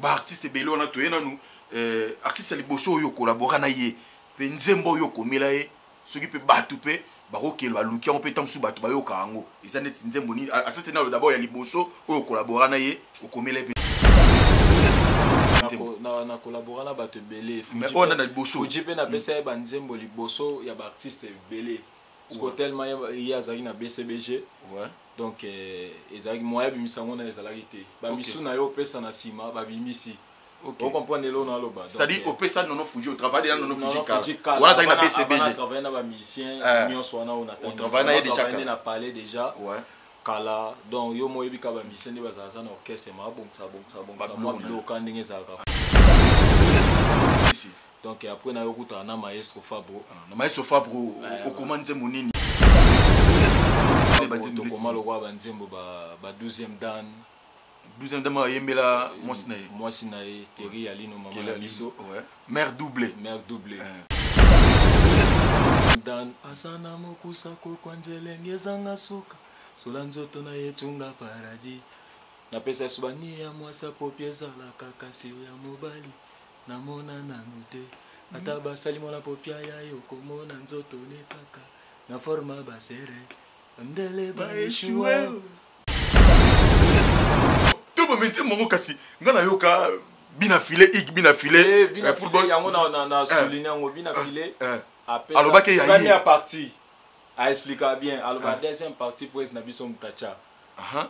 ba artiste belo na toyena nous artiste liboso yo collabora na ye pe nzembo yo komela ye soki pe batu pe bakokelo aluki on peut tamsu batu bayoka yango eza neti nzembo ni artiste na d'abord ya liboso oyo collabora na ye okomela pe na collabora na batu belé mais on a na liboso fuji pe na pesa ba nzembo liboso ya ba artiste belé parce que tellement il y a zaki na BCBG ouais donc ezaki moya bimisango na ezalaki te ba misu na yo pesa na sima ba bimisi. Vous comprenez l'eau dans l'oba. C'est-à-dire au pesa non fuji au travail dans non fuji car voilà ça na BCBG on travaille na ba musicien nyo so na on attend on travaille déjà on a parlé déjà ouais kala donc yo moyebi ka ba musicien de bazaza na orchestre ma bon ça moi bilo ka ndenge zaka donc après na yo kuta na maestro Fabro na maestro Fabro au commande monini to comment le roi banzembo ba 12e dan 12e dan yembela Mwasinae Terry Alino maman Miso mère doublée dan asana mokusa ko kwanzelenge zanga suka solanzoto na yetunga paradis na pesa subani ya mwasa popieza la kakasi ya mobali na mona na nute ataba salimo la popia ya yoko mona nzoto ne kaka na forma basere ndele ba eshua tout le monde moko kasi ngana yoka bina filé football yango na souligner ngo bina filé après alobaki ya première partie a expliquer bien aloba deuxième partie pour na biso mutacha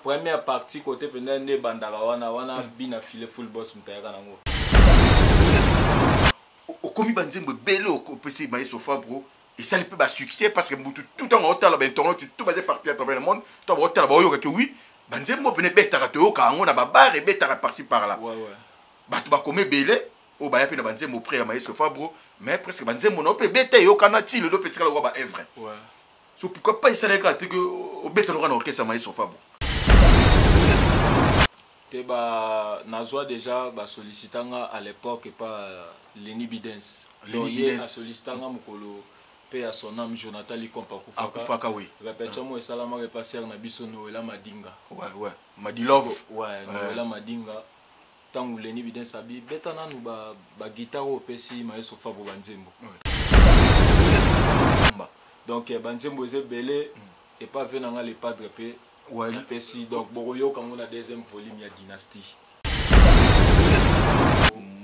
première partie côté penda ne bandaka wana bina filé full boss mutayaka nango okomi banzembo bele opesi maestro Fabro et ça ne peut pas succès parce que tout en hôtel ben internet tout basé partout à travers le monde tout hôtel ba yoka que oui banzembo pene betaka to yoka ngo na ba bar et betaka par-ci par là ouais batu ba komé belé o ba ya pe na banzembo près ya maestro Fabro mais presque banzembo no pe beta yoka na ti le do petit kala ba œuvre ouais so pourquoi pas ça ka te que o beta no na orchestre maestro Fabro te ba nazwa déjà ba sollicitanga à l'époque pas Lenny Bidens donc il a sollicitanga mukolo pe à son âme Jonathan Likompa Kufaka oui répétition moi salama repasser na biso Noëlla Madinga ouais Madilove ouais Noëlla Madinga tangu Lenny Bidens abi beta nanu ba guitare au pesi maestro Fabro banzembo donc banzembo ze belé et pas venanga les padres pe ouais pesi donc boroyo quand on a deuxième volume ya dynastie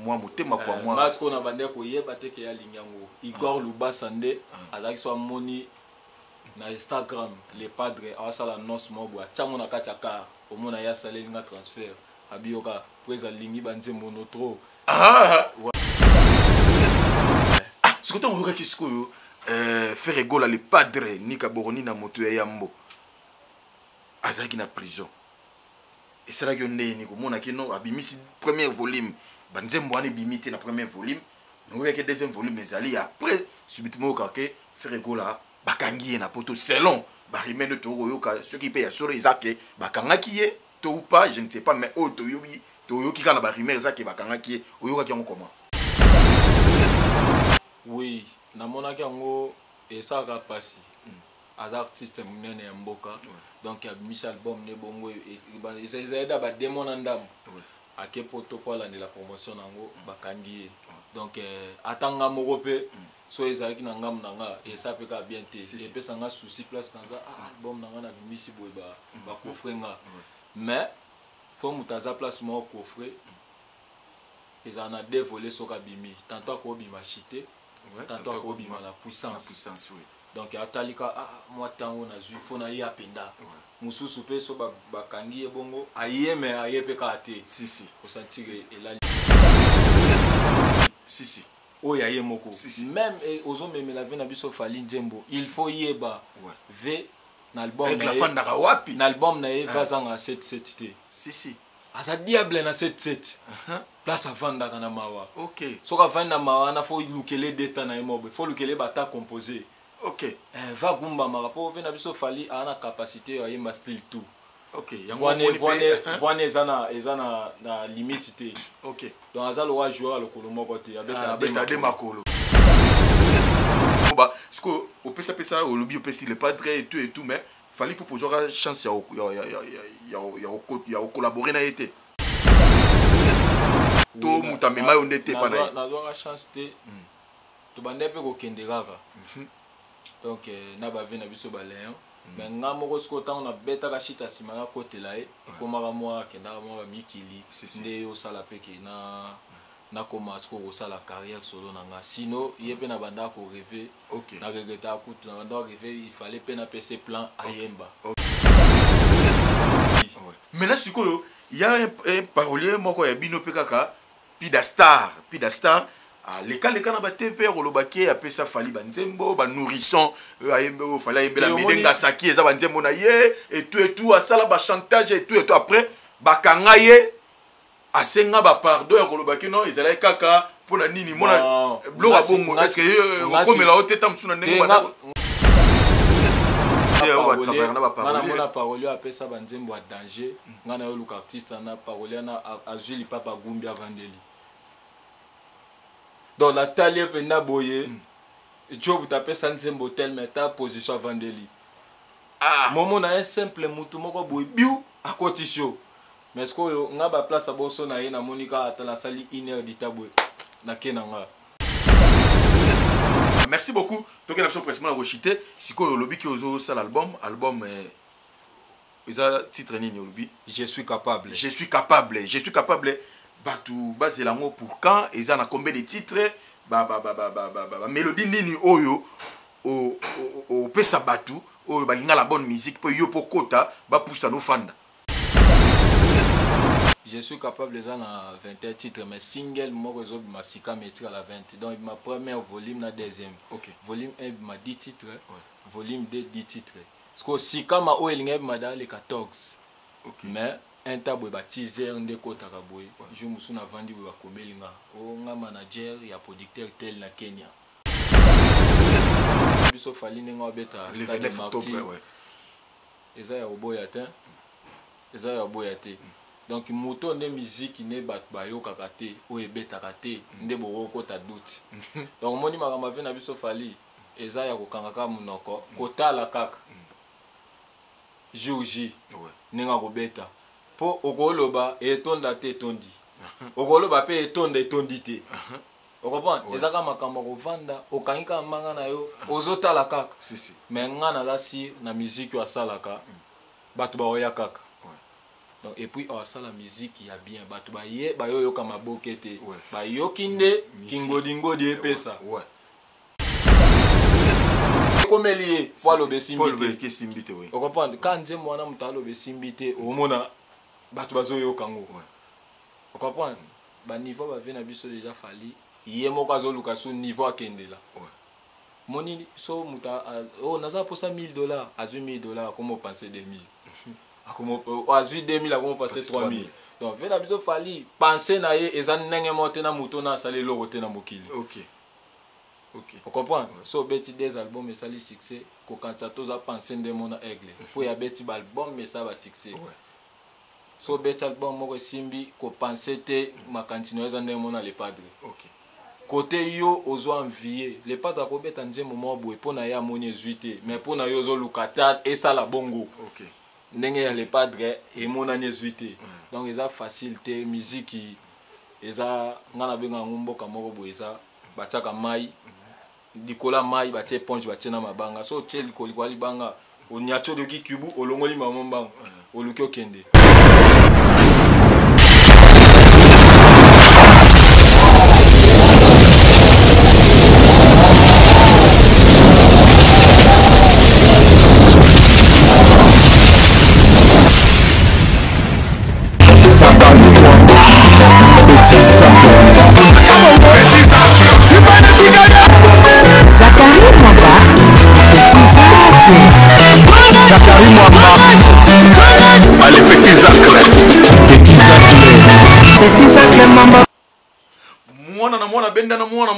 moi motema kwa moi parce qu'on a bandé ko yeba te ke ya linyango Igor Lubasande azaki so moni na Instagram les padres asala nos mobo atango na kataka omona ya salé linga transfert abioka presa lingi banzembo no trop ce que tu as dit faire égola les padres nika boroni na moto ya yambo azaki na prison et c'est là que ndeni ko mona ke no abimisi premier volume banzembo ani bimité na premier volume nous avec deuxième volume mais ali après subitement ka ke faire égola bakangi na poto selon barimene to yoka ce qui paye sur les akè bakangaki ye to ou pas je ne sais pas mais o to yobi to yoki kana barimere zaki bakangaki oyoka ki comment oui na monaki yango et ça ka passer as artiste munene ya mboka donc ya Michel album ne bongo et ça aide ba démon ndam ake poto pour la promotion nango bakangi donc atanga moko pe so ezaki na ngam nanga et ça peut ka bien te et pe sanga souci place dans ça album nanga na bimisi boy ba coffre nga mais faut mutaza place mo coffre ils en a deux volets sur kabimi tantôt ko bima chité tantôt ko bima la puissance oui donc atalika moi tango na zui fona ya penda mususu pe so bakangi ebongo ayeme ayepe ka te si osantire elali si oya yemoko même ozo meme la vie na biso fali nzembo il faut yeba v na album avec la fan na wapi na album na eva zanga 7 te si asa diable na 7 place avanda kana mawa OK so ka vanda mawa na faut lukele data na emobe faut lukele bata composer OK va gumba marapo vena biso fali ana capacité ya yemba style tout OK voine ezana na limite te OK donc azalo wa joueur lokolo moko te abeta de makolo ba ce que au pesa au lobby au pesi le padre et tout mais fallait pour poser la chance ya collaborer na été bamema yo nde te pa na ye nazwaka chance te tobande mpe kokende kaka donc na bave na biso baleon mais nga moko siko ntango nabetaka shit nsima nakotela ye ekomaka mwa akendaka mwa bamikili nde osala peke nakoma siko kosala carrière solo na nga sino ye mpe nabandaka koreve na regretaka kutu nabandaka koreve il fallait mpe napese plan ayemba. maintenant sikoyo ya un parolier moko ya bino mpe kaka Pidastar leka na ba TV rolobaki apesa fali banzembo ba nourrisson ayembe o fala yembe la medenga saki eza banzembo na ye et tout asala ba chantage et tout après bakanga ye asenga ba pardon ya rolobaki non ezala kaka pona nini mona bloga bongo est-ce que comme la hoteta msuna ndenge bana mona parole apesa banzembo a danger ngana yo luka artiste na parole na azuli papa gumbi avandeli donc la taille pena boye job tapé sanzembo tel mais ta position avandeli momo na un simple mutu moko boye biu à côté show mais ce que nga ba place boso na ye na monika atala sali 1 heure ditabwe na kenanga. Merci beaucoup. Toke na biso pressement na rochité sikoyo lobi ki ozo sal album eza titre nini lobi je suis capable batu bazelango pour quand eza na combien de titres mélodie nini oyo o pesa batu oyo balinga la bonne musique po yo pokota ba poussa no fanda. Je suis capable de na 21 titres mais single moko zo ma sika metri à la 20 donc ma première volume na deuxième volume 1 ma 10 titres volume 2 10 titres parce que sika ma o elinga ma dans les 14 mais un tabou ba teaser ndeko takaboy je musu na vandi ba komelinga o nga manager ya producteur tel na Kenya biso fali ninga obeta le 29 octobre eza ya oboyate donc moto ne musique ne bat bayoka kate o ebetaka te nde boko ta doute donc moni makama ve na biso fali eza ya kokangaka munoko kotala kaka joji ninga kobeta po okoloba etonda te tondi okoloba pe etonda tondi te okopana ezaka makambo kovanda okangika manga na yo ozotala kaka mais ngana la si na musique yo asalaka batu baoya kaka. Donc et puis ça la musique y a bien batu ba ye ba yo yoka mabokete ba yokinde kingodingo di epesa comme lié pour le besimbité oui on comprend quand nzembo wana mutalo besimbité omona batu bazo yoka ngo on comprend ba niveau ba vena biso déjà fali ye moko azoluka so niveau akendela moni so muta oh naza posa $1000 azu $1000 comment penser 2000 comment azu 2000 comment passer 3000 donc vena biso fali penser na ye eza ndenge monte na muto na sali lokote na mokili on comprend so beti des albums et sali succès ko kansa toza penser nde mona aigle pour ya beti album mais ça va succès so beti album moko simbi ko penser te ma continuer eza nde mona le padre côté yo ozo envier le padre ko beta nzembo mo boye pona ya moni ezuite mais pona yo zo lukata et ça la bongo ndenge ya le padre et mona ezuite donc eza facilité musique eza ngana benga ngumboka moko boye eza batiaka mai dikola mai batie ponche batie na mabanga so tie likoli kwa libanga oniacho de kibubu olongoli mamamba oluki okende.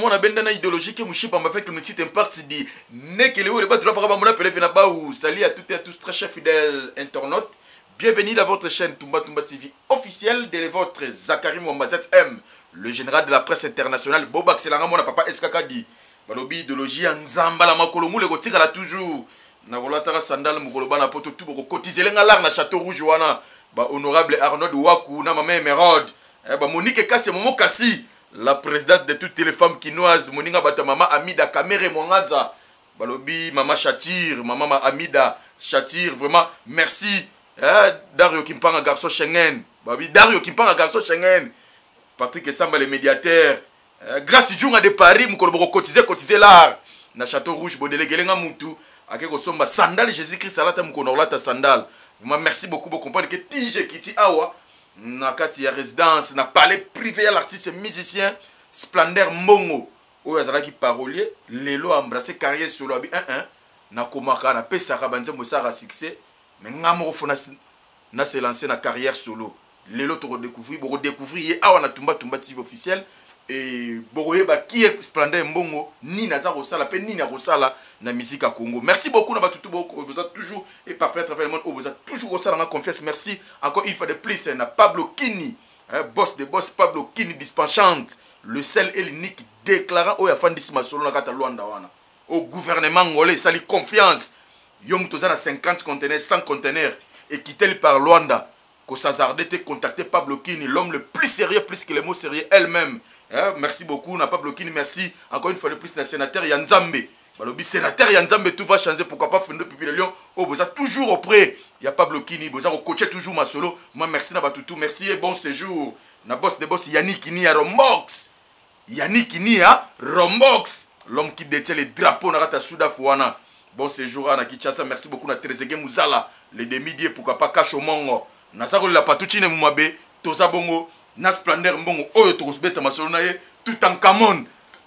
Mwana benda na idéologie que mouchipa m'a fait que nous titre partie dit nekele ou le battre par rapport à mon appel vient là-bas ou salut à toutes et à tous très chers fidèles internautes. Bienvenue dans votre chaîne Tumba TV officielle de votre Zakari Mwamba ZM, le général de la presse internationale. Boba Xelanga mona papa SKK dit balobi idéologie nzamba la makolo mou le kotika la toujours na volatara sandal mukoloba na poto tout boko cotiser lenga lar na château rouge wana ba honorable Arnaud Waku na mama Emerald ba Monique Kassi momo Kassi la présidente de toutes les femmes quinoises, Moninga Bata Mama Amida Kamere Mwangaza, Balobi, Mama Chatir, Mama Amida Chatir, vraiment, merci. Dario Kimpanga, garçon Schengen, Babi, Dario Kimpanga, garçon Schengen, Patrick Essamba, le médiateur, grâce Djunga de Paris, Moukoloboro cotiser l'art, na Château Rouge, Bodele Gelenga Moutou, Akeko Somba, Sandal, Jésus-Christ, Salata Moukonorlata Sandal. Vraiment, merci beaucoup pour comprendre que Tige Kiti Awa, na kati ya résidence, na palais privé à l'artiste musicien, Splendeur Mongo, où il y a qui parolier, Lelo a embrassé carrière sur le 1-1, na Komaka, na Pesara, Banzembo Sara succès, mais Ngamorofo na se lancé na carrière solo. Lelo to redécouvrir, Awa na Tumba TV officiel, et Boroyeba qui est Splendeur Mongo, ni Naza Rosala, pe ni na Rosala, na musique à Congo. Merci beaucoup, Nabatutu Boko, vous êtes toujours, et par à travers le monde, vous êtes toujours Rosala, ma confiance. Merci encore une fois de plus, na Pablo Kini, boss de boss, Pablo Kini, dispensante, le seul et l'unique déclarant au Yafandisma Solo, na Kata Luanda Wana. Au gouvernement ngolais, sali confiance. Yom Tozana 50 conteneurs, 100 conteneurs, et quitté par Luanda. Ko Sazardé te contacté Pablo Kini, l'homme le plus sérieux, plus que les mots sérieux elle-même. Merci beaucoup, n'a pas bloqué, merci encore une fois de plus, le sénateur Yanzambe. Le sénateur Yanzambe, tout va changer, pourquoi pas Fendo Pipi de Lyon. Oh, vous êtes toujours auprès, il n'y a pas bloqué, vous avez coaché toujours ma solo. Moi, merci Nabatoutou, merci et bon séjour. Na boss de boss Yannick Ini à Rombox. Yannick Ini à Rombox. L'homme qui détient les drapeaux, Narata Souda Fouana. Bon séjour à Nakitchasa, merci beaucoup, na Trezege Mouzala. Les demi-diés, pourquoi pas Kacho Mongo. Nazaro la Patouchine Mouabe, Toza Bongo. Na Splendeur Mbongo oyo tokosbeta masolo na ye tout en camon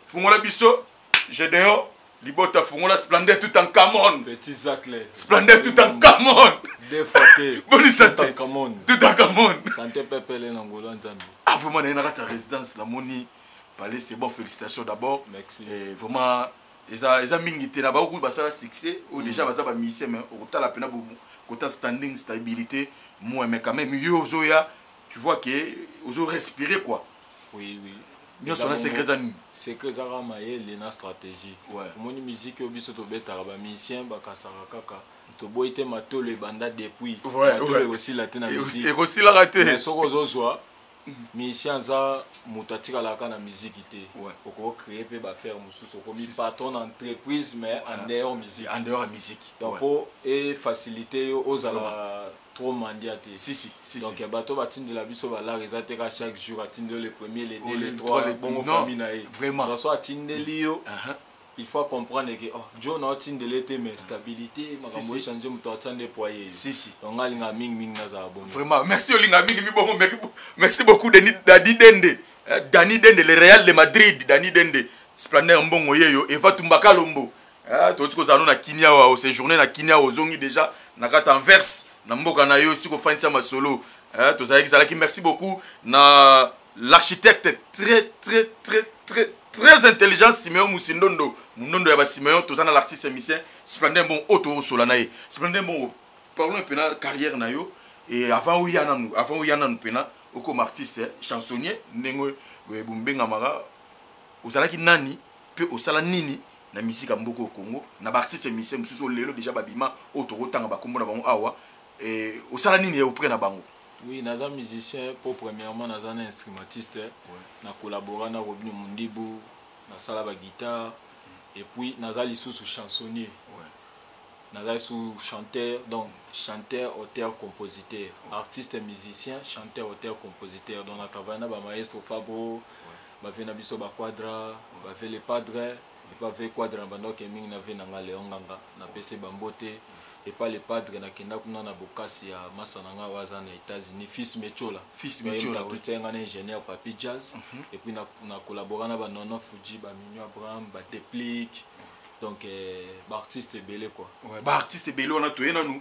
fungola biso Gédéon libota fungola Splendeur tout en camon petit Zaclé Splendeur tout en camon défaté bonne santé tout en camon santé pepele nangolo nzambe ah vraiment na ta résidence la moni palais c'est bon félicitations d'abord merci et vraiment eza mingi te na ba ku basala succès ou déjà baza ba mission mais au tala pena bu côté standing stabilité moi mais quand même yo zoya. Tu vois que vous avez respiré quoi. Oui, oui. Nous sommes là, c'est que ça. C'est que ça a maillé la stratégie. Ouais. Mon musique au biso to beta ba musicien ba kasara kaka. To boité mato le banda depuis. Ouais. Mato le aussi la tena musique. Et aussi la raté. Mais soko zozoa musicien za mutatika la kana musique ité. Ouais. Oko créer pe ba faire mususu ko mi patron entreprise mais en dehors musique. En dehors musique. Donc pour et faciliter aux ala trop mandiaté. Si. Donc il bateau batine de la biso ba la rezate ka chaque jour atinde le premier les deux les trois bon famille na vraiment. Donc soit atinde lio. Il faut comprendre que oh Joe na atinde l'été mais stabilité makambo changer muto atande poyer. Si. Donc alinga ming na za bon. Vraiment merci olinga ming mi bon merci beaucoup Dani Dende. Dani Dende le Real de Madrid Dani Dende. Splendeur Mbongo yeyo Eva Tumbaka Lombo. Totiko zano na Kinia au séjourner na Kinia ozongi déjà na kata Anvers. Namboka na yo aussi ko fanti ma solo tozalaki merci beaucoup na l'architecte très intelligent Simeon Musindondo Munondo ya ba Simeon tozana l'artiste musicien Splendeur bon auto sola na ye Splendeur bon parlons un peu na carrière na yo et avant où yana nous pena comme artiste chansonnier ndenge bumbenga mara ozalaki nani pe osala nini na musique ya mboko au Congo na ba artiste musicien mususu lelo déjà babima auto tanga ba kombo na bango awa. Et au salanini auprès na bango. Oui, naza musicien pour premièrement naza un instrumentiste. Na collaboré na Robin Mundibu, na sala ba guitare et puis naza lisusu chansonnier. Naza sous chanteur donc chanteur, auteur, compositeur, artiste musicien, chanteur, auteur, compositeur. Donc na travaillé na ba maestro Fabro, ba vena biso ba quadra, ba fait les padres, et pas fait quadra bandok et ming na ve na Léon Nganga, na PC Bambote. Et pas les padres na kenda kuna na bokasi ya masananga waza na États-Unis fils Mechola tout un ingénieur papi jazz et puis na collaboré na ba Nono Fuji ba Minyo Abraham ba Déplique donc ba artiste belé quoi ouais ba artiste belé on a toyé na nous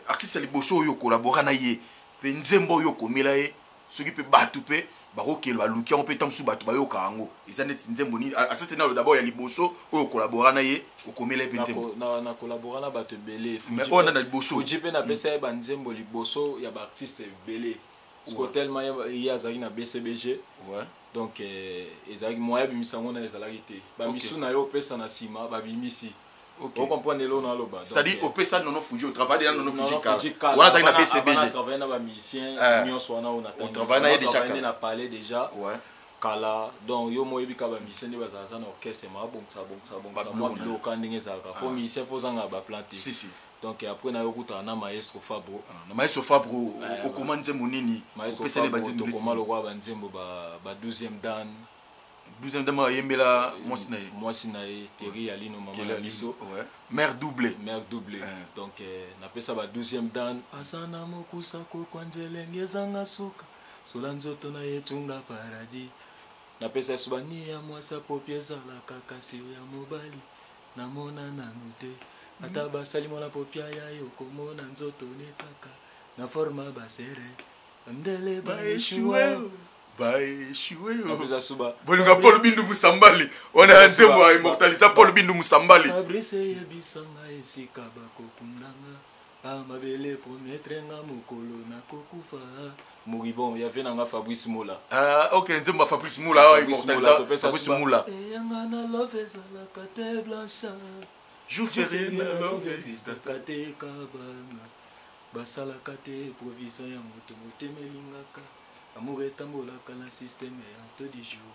artiste liboso yo collaboré na ye pe nzembo yo komela ye soki pe batu pe barokelo aluki on peut tamsu batu ba yo kango ezaneti nzembo ni artiste na d'abord ya liboso oyo collaboré na ye okomela pe nzembo na collaboré na bato belé mais on a na liboso Fuji pe na pesa ba nzembo liboso ya ba artiste belé parce que tellement il y a zaki na BCBG ouais donc ezaki moya bimisango na ezalaki te ba misu na yo pesa na sima ba bimisi. Okay. Vous comprenez l'eau dans le bas. C'est-à-dire au PESA non Fuji au travail de non Fuji on a BCBG. On a travaillé dans la musicien, on a travaillé déjà. On a parlé déjà. Ouais. kala donc yo moyebi ka bamisien nde bazalaka na orchestre mabongisa mwa biloko ndenge ezalaka mpo misien fo ozanga baplante donc après na yo kutaka na maestro fabro na maestro fabro okoma nzembo nini maestro fabro tokoma lokwa banzembo ba 12e dan 12e dan ayembela mwasi na ye Thierry Alino mama na biso mère doublé donc napesa ba 12e dan asana mokusa kokwa nzelenge ezanga suka sola nzoto na ye tunga paradis napesa yesu bani ya mwasa popi ezalaka kasi ya mobali namona nanu te ata basali mona popia ya yo komona nzoto ne kaka na forma basere ndele baeshue napesa suba bolinga Paul Bindu Musambali wana nzembo ya immortalisa Paul Bindu Musambali Fabrice yebisanga esika bakokundanga amabele promettre nga mokolo na kokufa Moribon ya vena nga Fabrice Moula ok nzembo Fabrice Moula wa immortalisa Fabrice Moula yanga na love ezalaka te blancha jour férié na love ezalaka te kabanga basalaka te provision ya moto motemelingaka amour etambolaka na systeme ya to du jour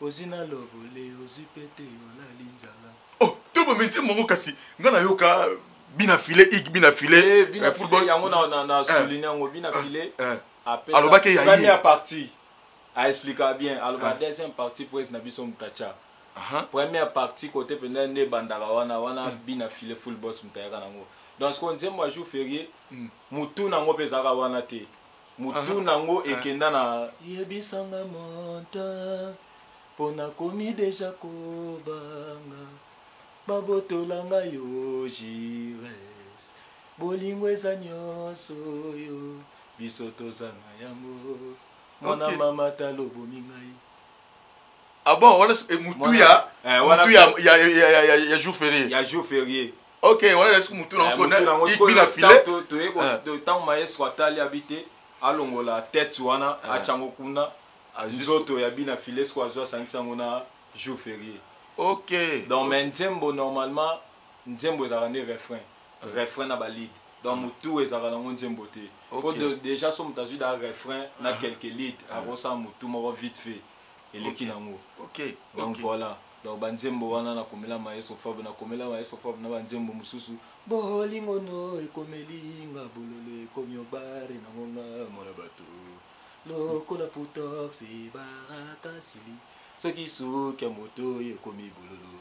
ozwi na lovole ozwi pete olali nzala oh to bomenti mongo kasi nga na yoka bina filé bina filé football yango na souligner yango bina filé alors que première partie a expliquer bien alors deuxième partie pour na biso mutacha première partie côté pendant ne bandaka wana bina filé full boss mutayaka nango donc ce qu'on dit moi jour férié mutu nango pezaka wana te mutu nango ekenda na yebisanga monta pona komi deja kobanga babotolanga yo jires bolingo eza nyonso yo biso tozanga yango mwana mama talobomi ngai ah bon wala mutu ya jour férié ok wala est-ce que mutu nango ikbina filé to tant maestro atali habité alongola tête wana achango kuna nzoto ya bina filésko azwa sangisango na jour férié ok donc nzembo normalement nzembo ezalaka nde refrain na balide donc mutu ezalaka nango nzembo te po déjà so moto azwi da refrain na quelques lides akosala mutu moko vite fait eleki nango donc voilà donc banzembo wana nakomela maestro fab na banzembo mosusu bolingo no ekomelinga bololo ekomi obare nango nga mona bato lokola putox barakasili soki suki ya moto ekomi bololo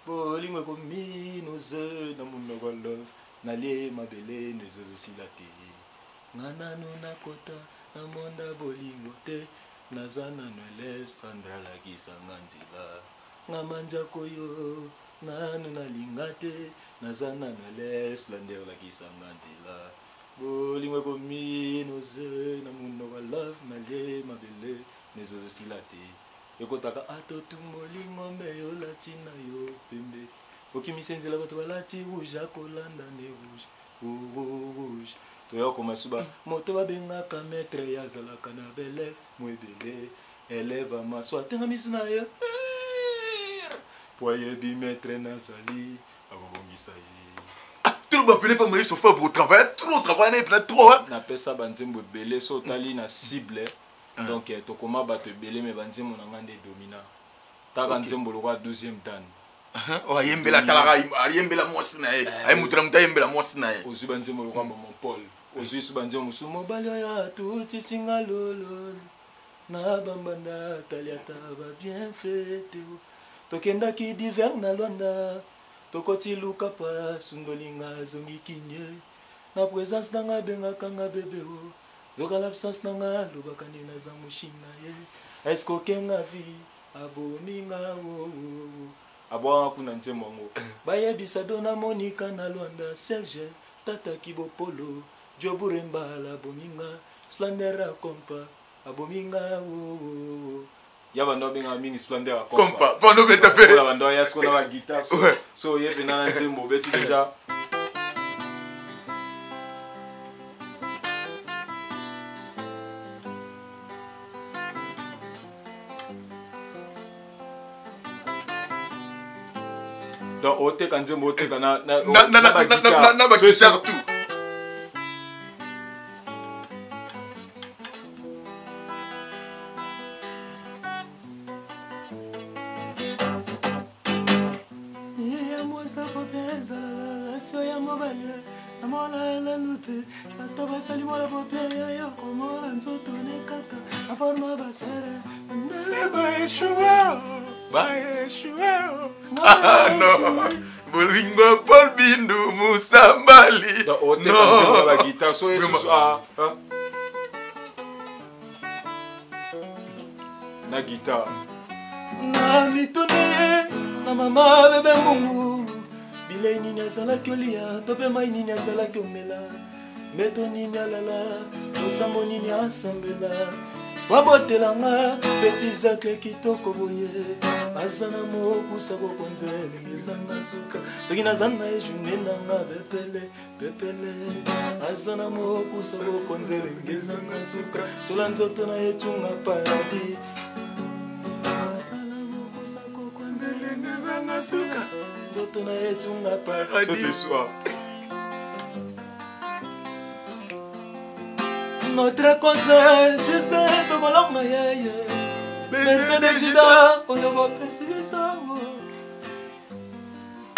bolingo ekomi noze na monoko love nalie mabele nezozosila te nga nanu nakota na monda bolingo te naza nano eleve sandra lakisanga nzela nga manzako yo nanu nalinga te naza nano eleve slander lakisanga nzela bolingo ekomi noze na monoko love nalie mabele nezozosila te ekotaka atotu molingo mbe olati na yo pembe okimisa nzela bato balati rouge akolanda ne rouge toyokoma suba moto babengaka maître yazalaka na beleve moebele eleve amaso atengamisi na ye po ayebi maître nazali akobongisa ye tout le monde pas maïs au fond pour travailler trop napesa banzembo ebele so otali na cible donc tokoma bato ebele me banzembo na nga nde domina taka nzembo lokwa 12e dan ayembela talaka ayembela mwasi na ye ayemutula mutu ayembela mwasi na ye ozwi banzembo lokwa mama Paul ozwi su banzembo mosusu mobali oyo atutisinga lololo na bambanda taliata babien fete tokendaki diver na lwanda tokoti luka pa sundolinga azongi kinye na présence nanga bengaka nga bebeo zoka l'absence nanga lobaka nde naza moshina ye eske okenga vi abominga abwaka kuna nzembo yango bayebisa dona monika na lwanda serge tata kibopolo joburembala abominga splendera kompa abominga ya bando benga mingi splendera kompa bando betape la bando ya skona ba guitare so ye pena nzembo beti déjà donc oteka nzembo oteka na ba guitare tout baye namola la lute atoba salimo la popia yo como la nzoto ne kaka aforma basere ndele ba eshua non bolingo Paul Bindu Musambali non la guitare so yesu na guitare na mitone na mama bebe mungu bilei nini azalaki olia to mpe mai nini azalaki omela meto nini alala losambo nini asambela babotelanga peti zakle kitoko boye aza na mokusa kokonzele ezanga suka soki naza na ejune nanga pepele aza na mokusa kokonzele ezanga suka sola nzoto na ecunga paradis suka nzoto na ecunga paradis notre conseil juste tokolonga yeye bese desida oyo bopesi bisango.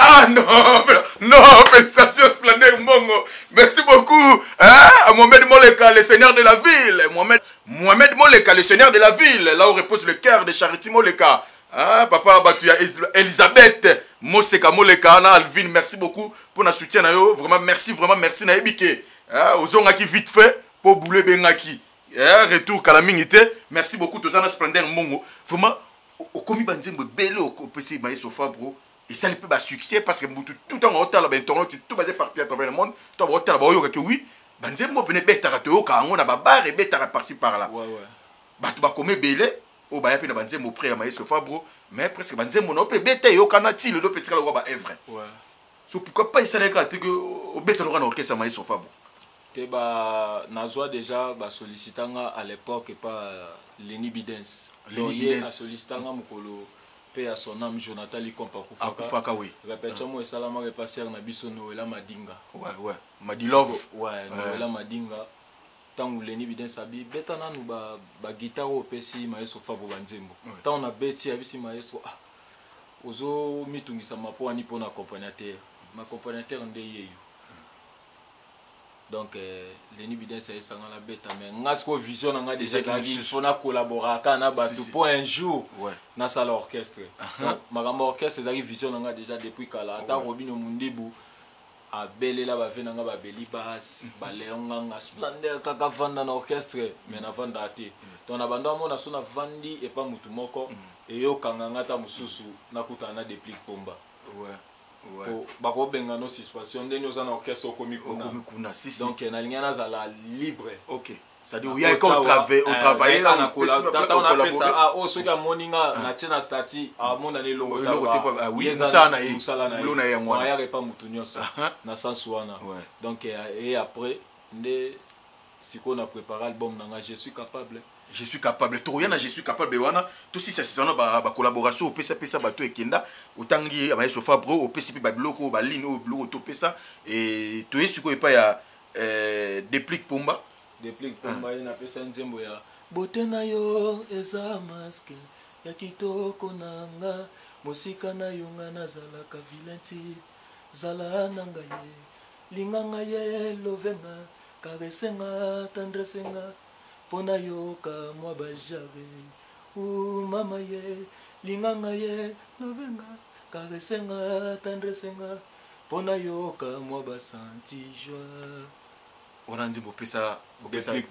Ah non, non, félicitations Splendeur Mbongo. Merci beaucoup à Mohamed Moleka, le seigneur de la ville. Mohamed Moleka, le seigneur de la ville, là où repose le cœur de Charity Moleka. Ah, papa Batuya Elisabeth Moseka Moleka, Alvin, merci beaucoup pour notre soutien. Vraiment merci Naebike. Ozongaki vite fait pour bouler Bengaki. Retour Kalamingité. Merci beaucoup tous à Splendeur Mbongo. Vraiment, au commis Banzembo Bello au PC Maïso Fabro. Et ça ne peut pas succès parce que tout le temps, tout basé partout à travers le monde. Tu as dit oui, Banzembo venait bêta à Théo, car on a barre et bêta par-ci par-là. Bah, tu vas comme belé, au Baya Pena Banzembo près à Maïso Fabro, mais presque Banzembo non peut bêta et au Canati, le dos petit le roi Evre. So pourquoi pas essayer de au bêta le orchestre à Maïso Fabro? Teba Nazwa déjà sollicitanga à l'époque et pas Lenny Bidens. Lenny a sollicitanga Mukolo. À son âme Jonathan Likompa Kufaka oui. Répétition moi salama repasser na biso Noela Madinga. Ouais. Madilove. Ouais, Noela Madinga. Tant que Lenny Bidens sabi betana nu ba guitare au pesi maestro Fabo Banzembo. Tant on a beti abisi maestro ozo mitungisa mapo ani pona accompagnateur. Ma accompagnateur ndé yeyu. Donc Lenny Bidens a sanga la bête mais ngasko vision nga déjà il faut na collaborer kana batu pour un jour na salle orchestre. Donc magamba orchestre ça vision nga déjà depuis kala ta Robino Mundebu a belela ba venanga ba beli bass ba leonga nga Splendeur kaka vanda na orchestre mais na vanda te. Donc na banda mona sona vandi et pas mutu moko et yo kanganga ta mususu na kutana déplique pomba. Bako benga no suspension ndeni ozana orchestre komikuna donc na lingana za la libre. OK, ça dit où il y a qu'on travailler là on a ça ah ceux qui moninga na tena stati a mona le logo oui ça na lona ya ngwana ya pas mutunyo ça na sansuana. Donc et après ndé siko na préparer album nanga je suis capable. Je suis capable. Toriana, je suis capable. Wana, tout si c'est ça, ba collaboration au PSA bateau et Kenda, au Tangi, à Maïso Fabro, au PCP Babloko, au Lino, au Blue, au PSA, et tout est ce qu'il y a déplique Pomba. Déplique Pomba, il y a PSA Nzembo ya. Botena yo, eza masque, yakito konanga, musika na yonga na zala kavilenti, zala nanga ye, linganga ye, lovenga, karesenga, tendresenga. Pona yoka mwa bajare ou mama ye linganga ye novenga karesenga tendresenga pona yoka mwa basanti joie on a dit bopesa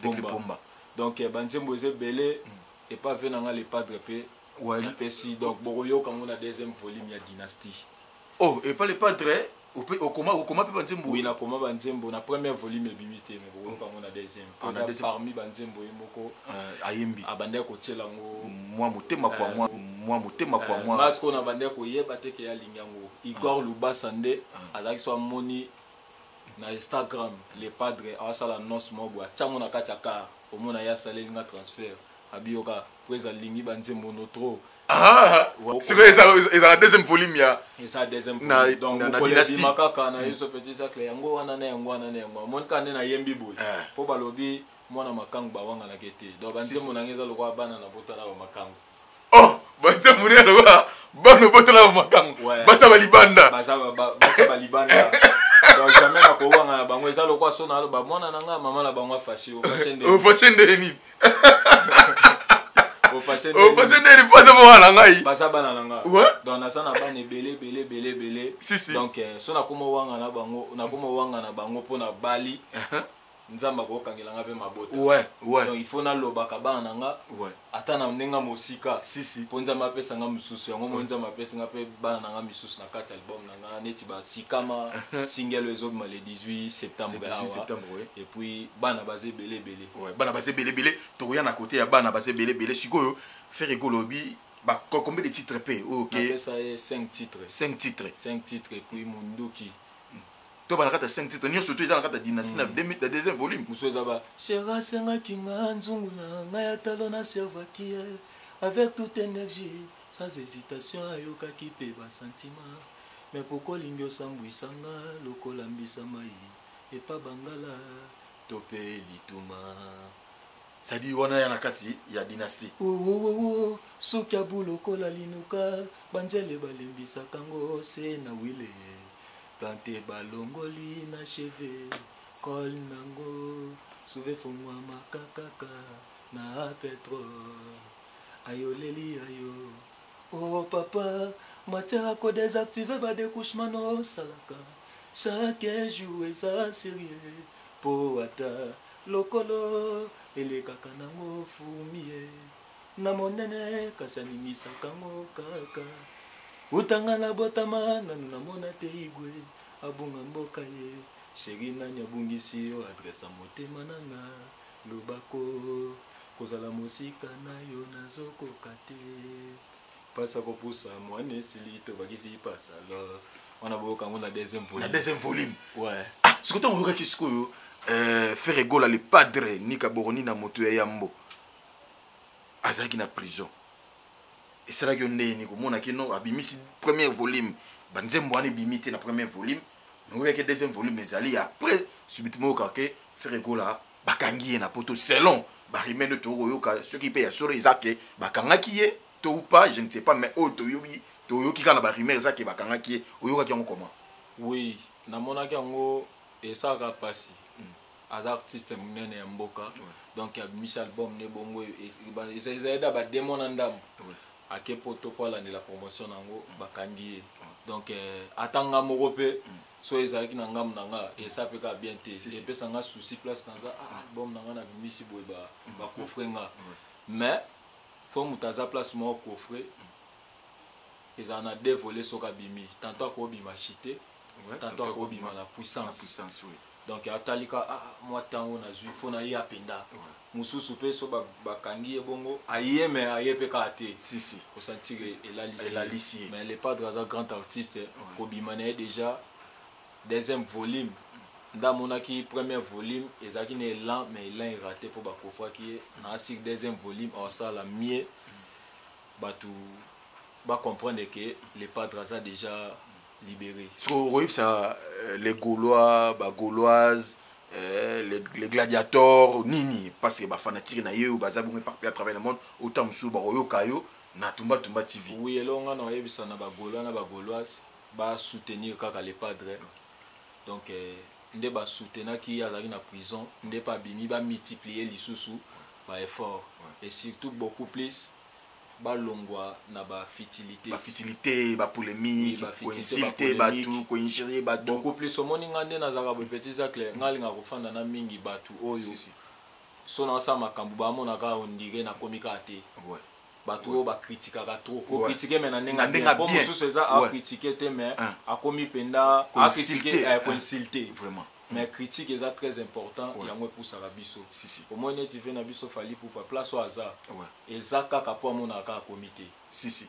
pomba donc banzembo ze belé et pas venanga les padres pe la pesi donc boroyo quand on a deuxième volume ya dynastie. Oh et pas les padres au comment Banzembo oui na comment Banzembo na première volume ebimité mais bon quand on a deuxième parmi Banzembo yemoko ayembi abande ko tselango moi motema kwa moi parce qu'on a bandé ko yeba te ke ya lingango Igor Lubasande azaki so moni na Instagram les padres asala nos mobo atamo na kataka au mona ya salé linga transfert abioka presa lingi Banzembo notro. Ah, c'est vrai, ils ont la deuxième volume. Et ça, deuxième volume. Donc, on a dit makaka na yuso petit sac le yango wana na yango wana na yango. Mon kande na yembi boy. Po balobi mwana makang ba wanga na kete. Donc Banzembo na ngeza lokwa bana na botala ba makang. Oh, Banzembo ne lokwa bana botala ba makang. Basa balibanda. Basa balibanda. donc jamais na kowanga bango eza lokwa so na lo ba mwana nanga mama na bango fâché au fâché ndeni au fâché ndeni pas de ngai basa bana nanga ouais donc na sana bana belé donc so na komo wanga na bango pona bali nzamba ko kangelanga pe mabota ouais donc il faut na lobaka bana nanga ouais ata na nenga mosika si ponza mapesa nga mususu yango monza mapesa nga pe bana nanga misusu na kati album nanga neti ba sikama single ezobima le 18 septembre et puis bana bazé belé ouais bana bazé belé toya na côté ya bana bazé belé sikoyo faire golobi ba combien de titres pe OK ça est 5 titres et puis Munduki to ba nakata 5 titres ni surtout za nakata dynastie na deuxième volume musoza ba chera senga kinga nzungula ngaya talona servaki avec toute énergie sans hésitation ayoka ki pe ba sentiment mais pourquoi lingyo sambwisanga lokola mbisa mai et pas bangala topé lituma ça dit wana ya nakati ya dynastie sukia bulokola linuka banzele balembisa kango se na wile planté balongoli na cheve kol nango souve fongwa makakaka na petro ayoleli ayo oh papa matière ko désactiver ba découchement no salaka chaque jour eza sérieux po ata lokolo elekaka nango fumie na monene kasi animisaka ngo kaka utanga na botama nanu namona te igwe abunga mboka ye sheri nani abungisi yo adresse motema nanga lobako kozala mosika na yo nazokoka te pasa kopusa mwana esili tobakisi pasa alors wana boyoka ngo na deuxième volume ouais sikoto ngokaki sikoyo faire gola le padre Nika Boroni na moto ya Yambo azaki na prison et c'est là que ndeni ko mona kino abimisi premier volume banzembo ani bimité na premier volume mais avec deuxième volume ezali après subitement okake faire gola bakangi na poto selon ba rimene to yoka ce qui paye ya solo izake bakangaki ye to ou pas je ne sais pas mais o to yobi to yoki kana ba rimene zake bakangaki ye oyoka ki comment oui na mona ki ngo et ça ka passi as artiste munene ya mboka donc ya Michel album ne bongo ezaida ba demona ndambo ake poto pola de la promotion nango bakangi donc atanga moko pe so ezaki na ngam nanga et ça peut ka bien te et pe sanga souci place naza album nanga na bimisi boy ba coffrenga mais faut mutaza place mo coffre ezana deux volets soka bimi tantôt ko bima chité tantôt ko bima la puissance oui. Donc atalika moi tango na zui fona ya penda mususu pe so bakangi bongo ayeme ayepe kate si au sentir elalici mais les padres à grand artiste kobimane déjà deuxième volume ndamonaki premier volume ezaki ne lent mais il a raté pour bakofra qui na sur deuxième volume on ça la mieux batu ba comprendre que les padres a déjà libéré. Ça, les Gaulois, Gauloises, les gladiateurs, nini, parce que les fanatiques na yeux ou bazabou partout à travers le monde, autant sous baroyo kayo na tumba TV. Oui, et là on a noyé bisa na ba Gaulois na ba Gauloises, ba soutenir kaka les padres. Donc ndé ba soutenir qui azaki na prison, ndé pas bimi ba multiplier lisusu ba effort et surtout beaucoup plus balongwa na ba facilité ba polémique ko insulter batu ko injurier batu beaucoup plus omoni ngande na zaka petit zacle ngalinga kofanda na mingi batu oyo so na sa makambu ba mona ka ondire na komika te ouais batu ba critiquer ka trop ko critiquer mais na ndenga bon mususu eza a critiquer te mais a komi penda a critiquer ko insulter vraiment mais critique est très important et en pour ça biso au moins tu fais na biso fali pour pas place au hasard et ça kaka pour mon aka comité si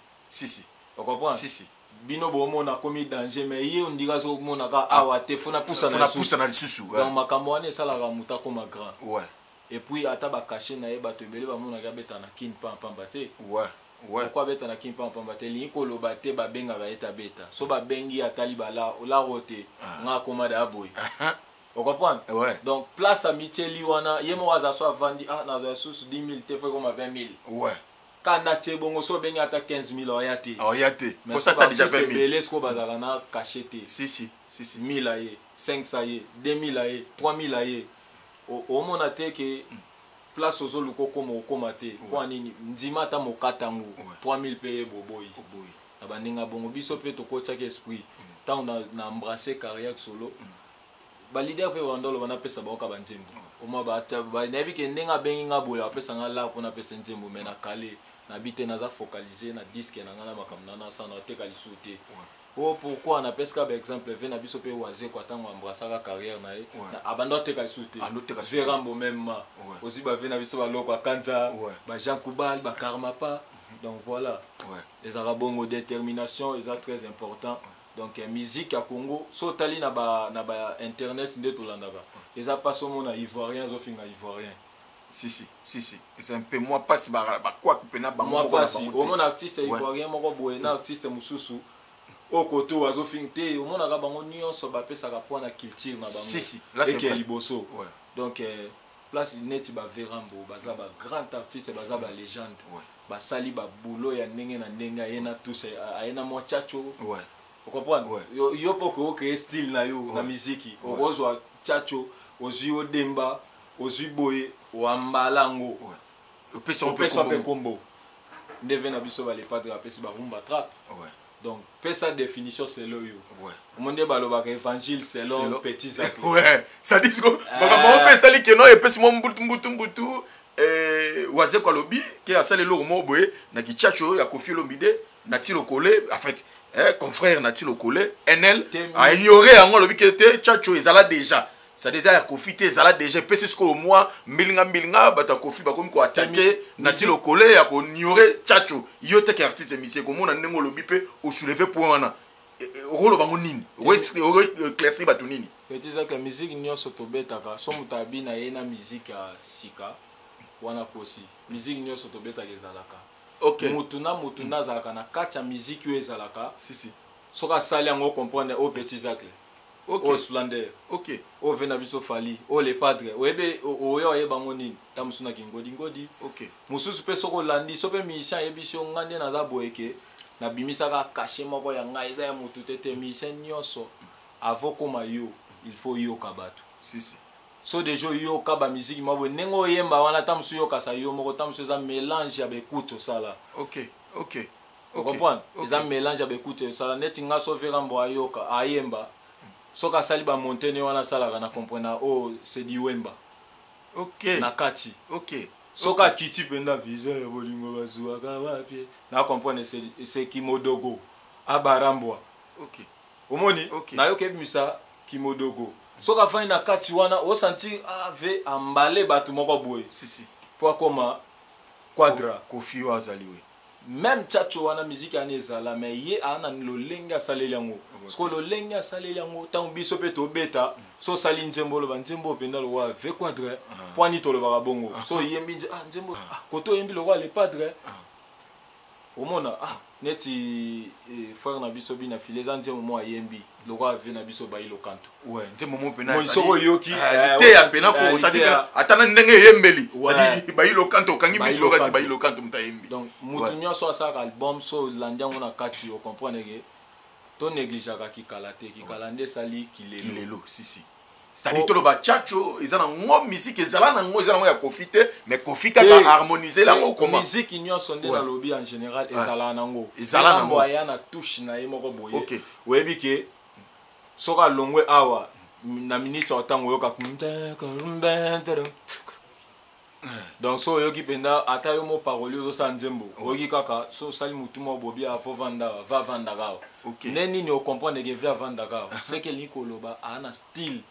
on comprend si bino bo mon a commis danger mais hier on dira zo mon aka awa te fona poussa na susu dans makambo ane ça la ramuta comme grand ouais et puis ata ba cacher na e ba te bele ba mon aka beta na kin pamba te ouais pourquoi beta na kin pamba te li ko lo bate ba benga ba eta beta so ba bengi atali ba la rote nga komada boy. On comprend? Ouais. Donc, place amitié liwana, yemo waza so vandi, na za sous 10 000, te fait comme 20 000. Ouais. kana te bongo so bengi ata 15 000 oyate oyate pour ça déjà 20 000 belé ce ko bazala na cacheté si 1000 aye 500 aye 2000 aye 3000 aye o mona te que place aux luko comme komate kwa nini ndima ta mokatango 3000 paye boboyi na bandinga bongo biso pe to kocha ke esprit ta on a embrassé carrière solo ba leader pe wandolo bana pesa ba ka banzembo o ma ba nebi ke ndenga bengi nga boya pesa nga la pona pesa nzembo mena kale na bite na za focaliser na disque na ngana makamna na sana te kalisuté o pourquoi na peska par exemple ve na biso pe waze kwa tango embrasser ka carrière na abando te kalisuté verambo même aussi ba ve na biso ba loko kanza ba Jean Koubal ba Karma pa donc voilà les arabongo détermination est très important donc musique à Congo so tali na ba internet nde to landa ba les a pas somo na ivoirien zo finga ivoirien si c'est un peu moi pas si ba quoi pena ba moi pas si au mon artiste ivoirien moko boye na artiste mususu au koto azo finga te au mon aga bango nyonso ba pesa ka pona culture na bango si là c'est vrai liboso donc place net ba verambo baza ba grand artiste baza ba légende ba sali ba boulot ya ndenge na ndenge ayena tous ayena mo chacho vous comprenez yo poko que style na yo na musique ozwa chacho ozwi odemba ozwi boye oambalango opesa pe combo ndeve na biso ba les padres apesi ba rumba trap donc pesa définition c'est lo yo monde baloba ka évangile selon petit Zach ça dit ko baka pesa li keno epesi mo mbutu waze kwa lobi ke asale lo mo boye na ki chacho ya Koffi Olomide na tilo collé en fait confrère na tilo collé NL a ignoré yango lobi ke te chacho ezala déjà ça déjà ya Koffi te ezala déjà pesi sko moi mbilinga bata Koffi ba komi ko attaquer na tilo collé ya ko ignorer chacho yo te ke artiste musicien ko mona ndengo lobi pe o soulever point wana rolo bango nini o éclaircir batu nini petit Zach la musique nyonso to betaka so mutabi na yena musique ya sika wana kosi musique nyonso to betaka ezalaka mutuna zalaka na kati ya musique yo ezalaka soka sali yango comprendre au petit Zach au splendeur au vena biso fali au les padres oyebe oyo oyeba ngoni tamusu na ngodi mususu pe soko landi so pe musicien yebiso ngande na za boyeke na bimisa ka cacher moko ya ngai za ya mutu tete musicien nyonso avant koma yo il faut yo kabatu so déjà yo ka ba musique mabo nengo yemba wana tamusu yo kasa yo moko tamusu za mélange ya bekuto sala vous comprenez ça mélange ya bekuto sala neti nga so verambo ayoka ayemba soka sali ba montene wana sala na comprendre oh c'est di wemba na kati soka kiti penda visa ya bolingo bazua ka wapi na comprendre c'est Kimodogo abarambwa omoni na yo ke misa Kimodogo soka fa na kati wana o sentir ave ambale batu moko boye pour koma quadra Koffi azaliwe même chacho wana musique anezala mais ye ana lolenga saleli yango sko lolenga saleli yango tant biso pe to beta so sali nzembo lo banzembo penda lo wa ve quadra poani to lo ba bongo so yembi nzembo koto yembi lo wa les padres omona neti frère na biso bina fileza nzembo mo yembi lo wa ve na biso ba ilo kanto nzembo mo pena mo soko yoki te ya pena ko sadi atana ndenge yembeli sadi ba ilo kanto kangi biso resi ba ilo kanto mtayembi donc mutu nyonso asaka album so landiango na kati o comprendre que to négligera ki kalate ki kalande sali kilelo c'est-à-dire to ba chacho ezana ngo musique ezala na ngo ezala ngo ya Koffi te mais Koffi ka harmoniser la ngo comment musique nyonso nde na lobby en général ezala na ngo ezala na ngo ya na touche na yemoko boye oyebi ke soka longwe awa na minute otango yoka donc so yoki penda ata yo mo parole zo sa nzembo oyoki kaka so sali mutu mo bobi afo vanda va vanda ga neni ni o comprendre que va vanda ga c'est que ni koloba ana style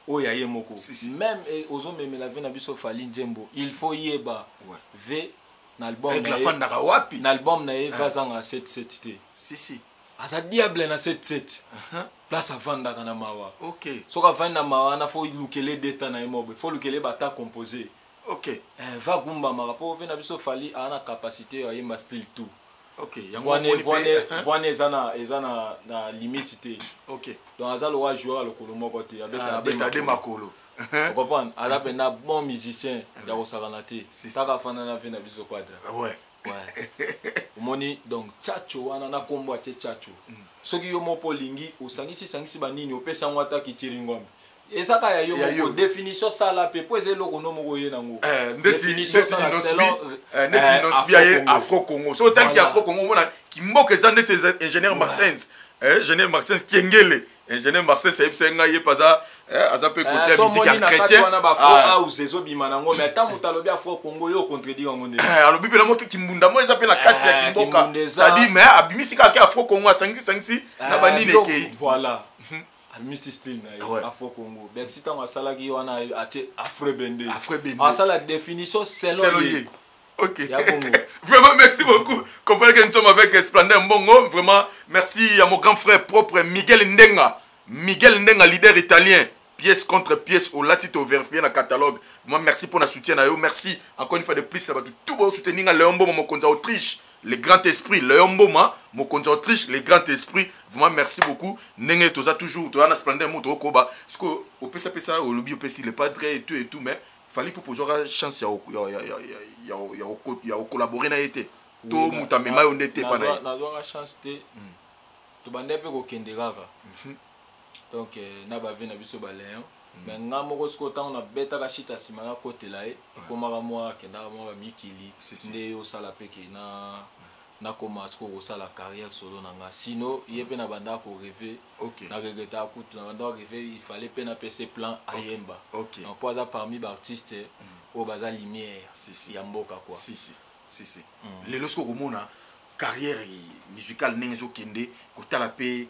o ya yemoko même ozo meme la vie na biso fali nzembo il faut yeba v na album avec la vanda ga wapi na album na eva zanga 77 te asa diable na 77 place vanda kana mawa soka vanda mawa na fo lukele data na yemobe fo lukele bata composer va gumba marapo vena biso fali ana capacité ya yemba style tout voine ezana na limite te donc azalo wa joueur le kolo moko te abeta de makolo vous comprenez ala bena bon musicien ya kosakana te taka fana na vena biso quadra Ouais. Omoni donc Tchatcho wana na kombo ate Tchatcho. Soki yo mopo lingi osangisi banini opesa ngwata kitiringombe. Ezaka ya yo moko définition sala pe po ezelo kono moko ye nango. Définition sala selon neti no sbia Afro Congo. So tel ki Afro Congo mona ki mboke za neti ingénieur Marsens. Ingénieur Marsens Kiengele. Ingénieur Marsens ebsenga ye paza azape côté musique chrétien. Wana ba fo a uzezo bima nango mais tant mutalobi Afro Congo yo contredire ngo ndé. Alobi pe na moto kimbunda mo ezape na kati ya kimboka. Ça dit mais abimisi ka Afro Congo sangisi na banini ke. Voilà. Misi style na Afro Congo. Bexi tant asala ki wana ate Afro Bende. Asala définition selon lui. Ok. Vraiment, merci beaucoup. Comprenez que nous sommes avec Splendeur Mbongo. Vraiment, merci à mon grand frère propre, Miguel Ndenga. Miguel Ndenga, leader italien. Pièce contre pièce, au latito vérifié dans le catalogue. Moi, merci pour notre soutien. Merci encore une fois de plus. Tout le soutenir Léon Boma, mon conseil Autriche. Les grands esprits. Léon Boma, mon conseil Autriche. Les grands esprits. Vraiment, merci beaucoup. Nenge, tu as toujours. Tu as Splendeur Mbongo. Parce qu'au PSA, au lobby, au PSA, le padre et tout, mais. Fallait pour poser la chance ya collaborer na été to mutamema on était pas na la chance te to bande pe ko kendekaka donc na ba vena biso ba léon mais nga moko sko ta on a beta ka chita sima na côté là et komaka moi kenda moi mikili nde yo sala peke na commence ko sala carrière solo nanga sino yepé na banda ko rêver na regretta kutu na banda rêver il fallait pe na PC plan ayemba donc pour ça parmi ba artistes au baza lumière ya mboka quoi si les lorsque komona carrière musicale nengezo kende ko tala pe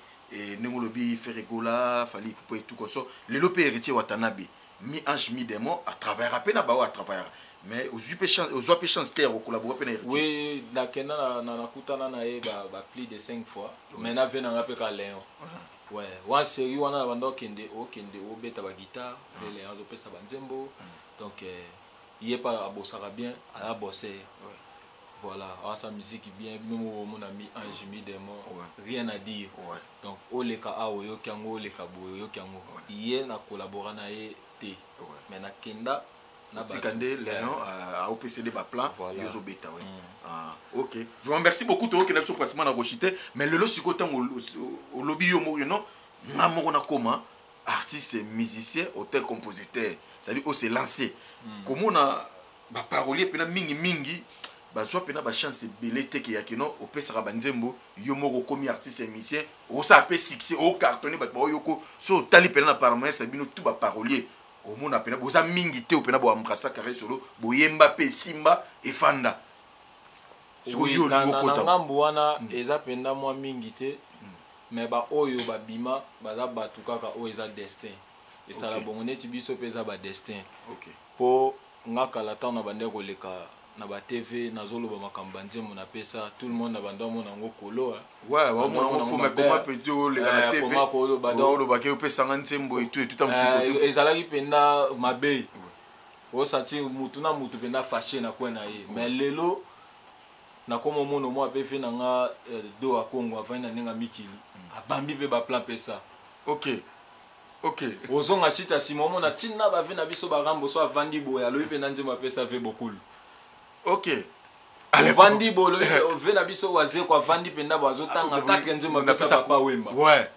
nengolobi Ferregola fallait pour tout comme ça les lopé héritier Watanabe mi ange mi démon à travers à peine à travers mais aux autres chances terre au collaborer avec oui na kena na kutana na e ba plus de 5 fois mais na vena ngape ka Léon ouais one série wana bando kende o beta ba guitare fait Léon zo pesa banzembo donc il est pas bossara bien à bosser voilà sa musique bien nous mon ami Ange mi démon rien à dire donc oleka awo yo kango oleka boyo yo kango il na collaborer na e té mais na kenda Tikande Léon a OPCD ba plan yozo beta ok vraiment merci beaucoup to que n'a pas pratiquement na rochité mais le losi ko tango au lobby yo mo non ngamoko na koma artiste musicien auteur compositeur c'est-à-dire on s'est lancé comment on a ba parolier pena mingi ba soit pena ba chance belé te ke yakino opesaka banzembo yo moko komi artiste musicien o sa pe succès o cartonné ba yoko so tali pena na parlement ça bino tout ba parolier au monde appena boza mingi te opena bo ambrasa carré solo boyemba pe simba e fanda so yo ngoko ngambo wana eza penda mwa mingi te mais ba oyo ba bima baza batu kaka o eza destin et ça la bongo neti biso peza ba destin po ngaka la temps na bande ko leka na ba TV na zolo ba makamba nzemo na pesa tout le monde na bande mo na ngokolo ouais ba mo fo me comment peut-tu le la TV ko ba do ba ke pesa nzembo et tout amsuko ezala ki penda mabe o sati mutu na mutu penda fâché na kwena ye mais lelo na komo mono mo ape fe na nga do a Congo avant na ninga mikili abambi pe ba plan pesa ok ozonga sita simomo na tinna ba ve na biso ba rambo so avandi boya lo pe na nzema pesa ve bokulu ok allez vandi bolo ve na biso waze kwa vandi penda bazo tanga 4 nzema pesa papa wemba ouais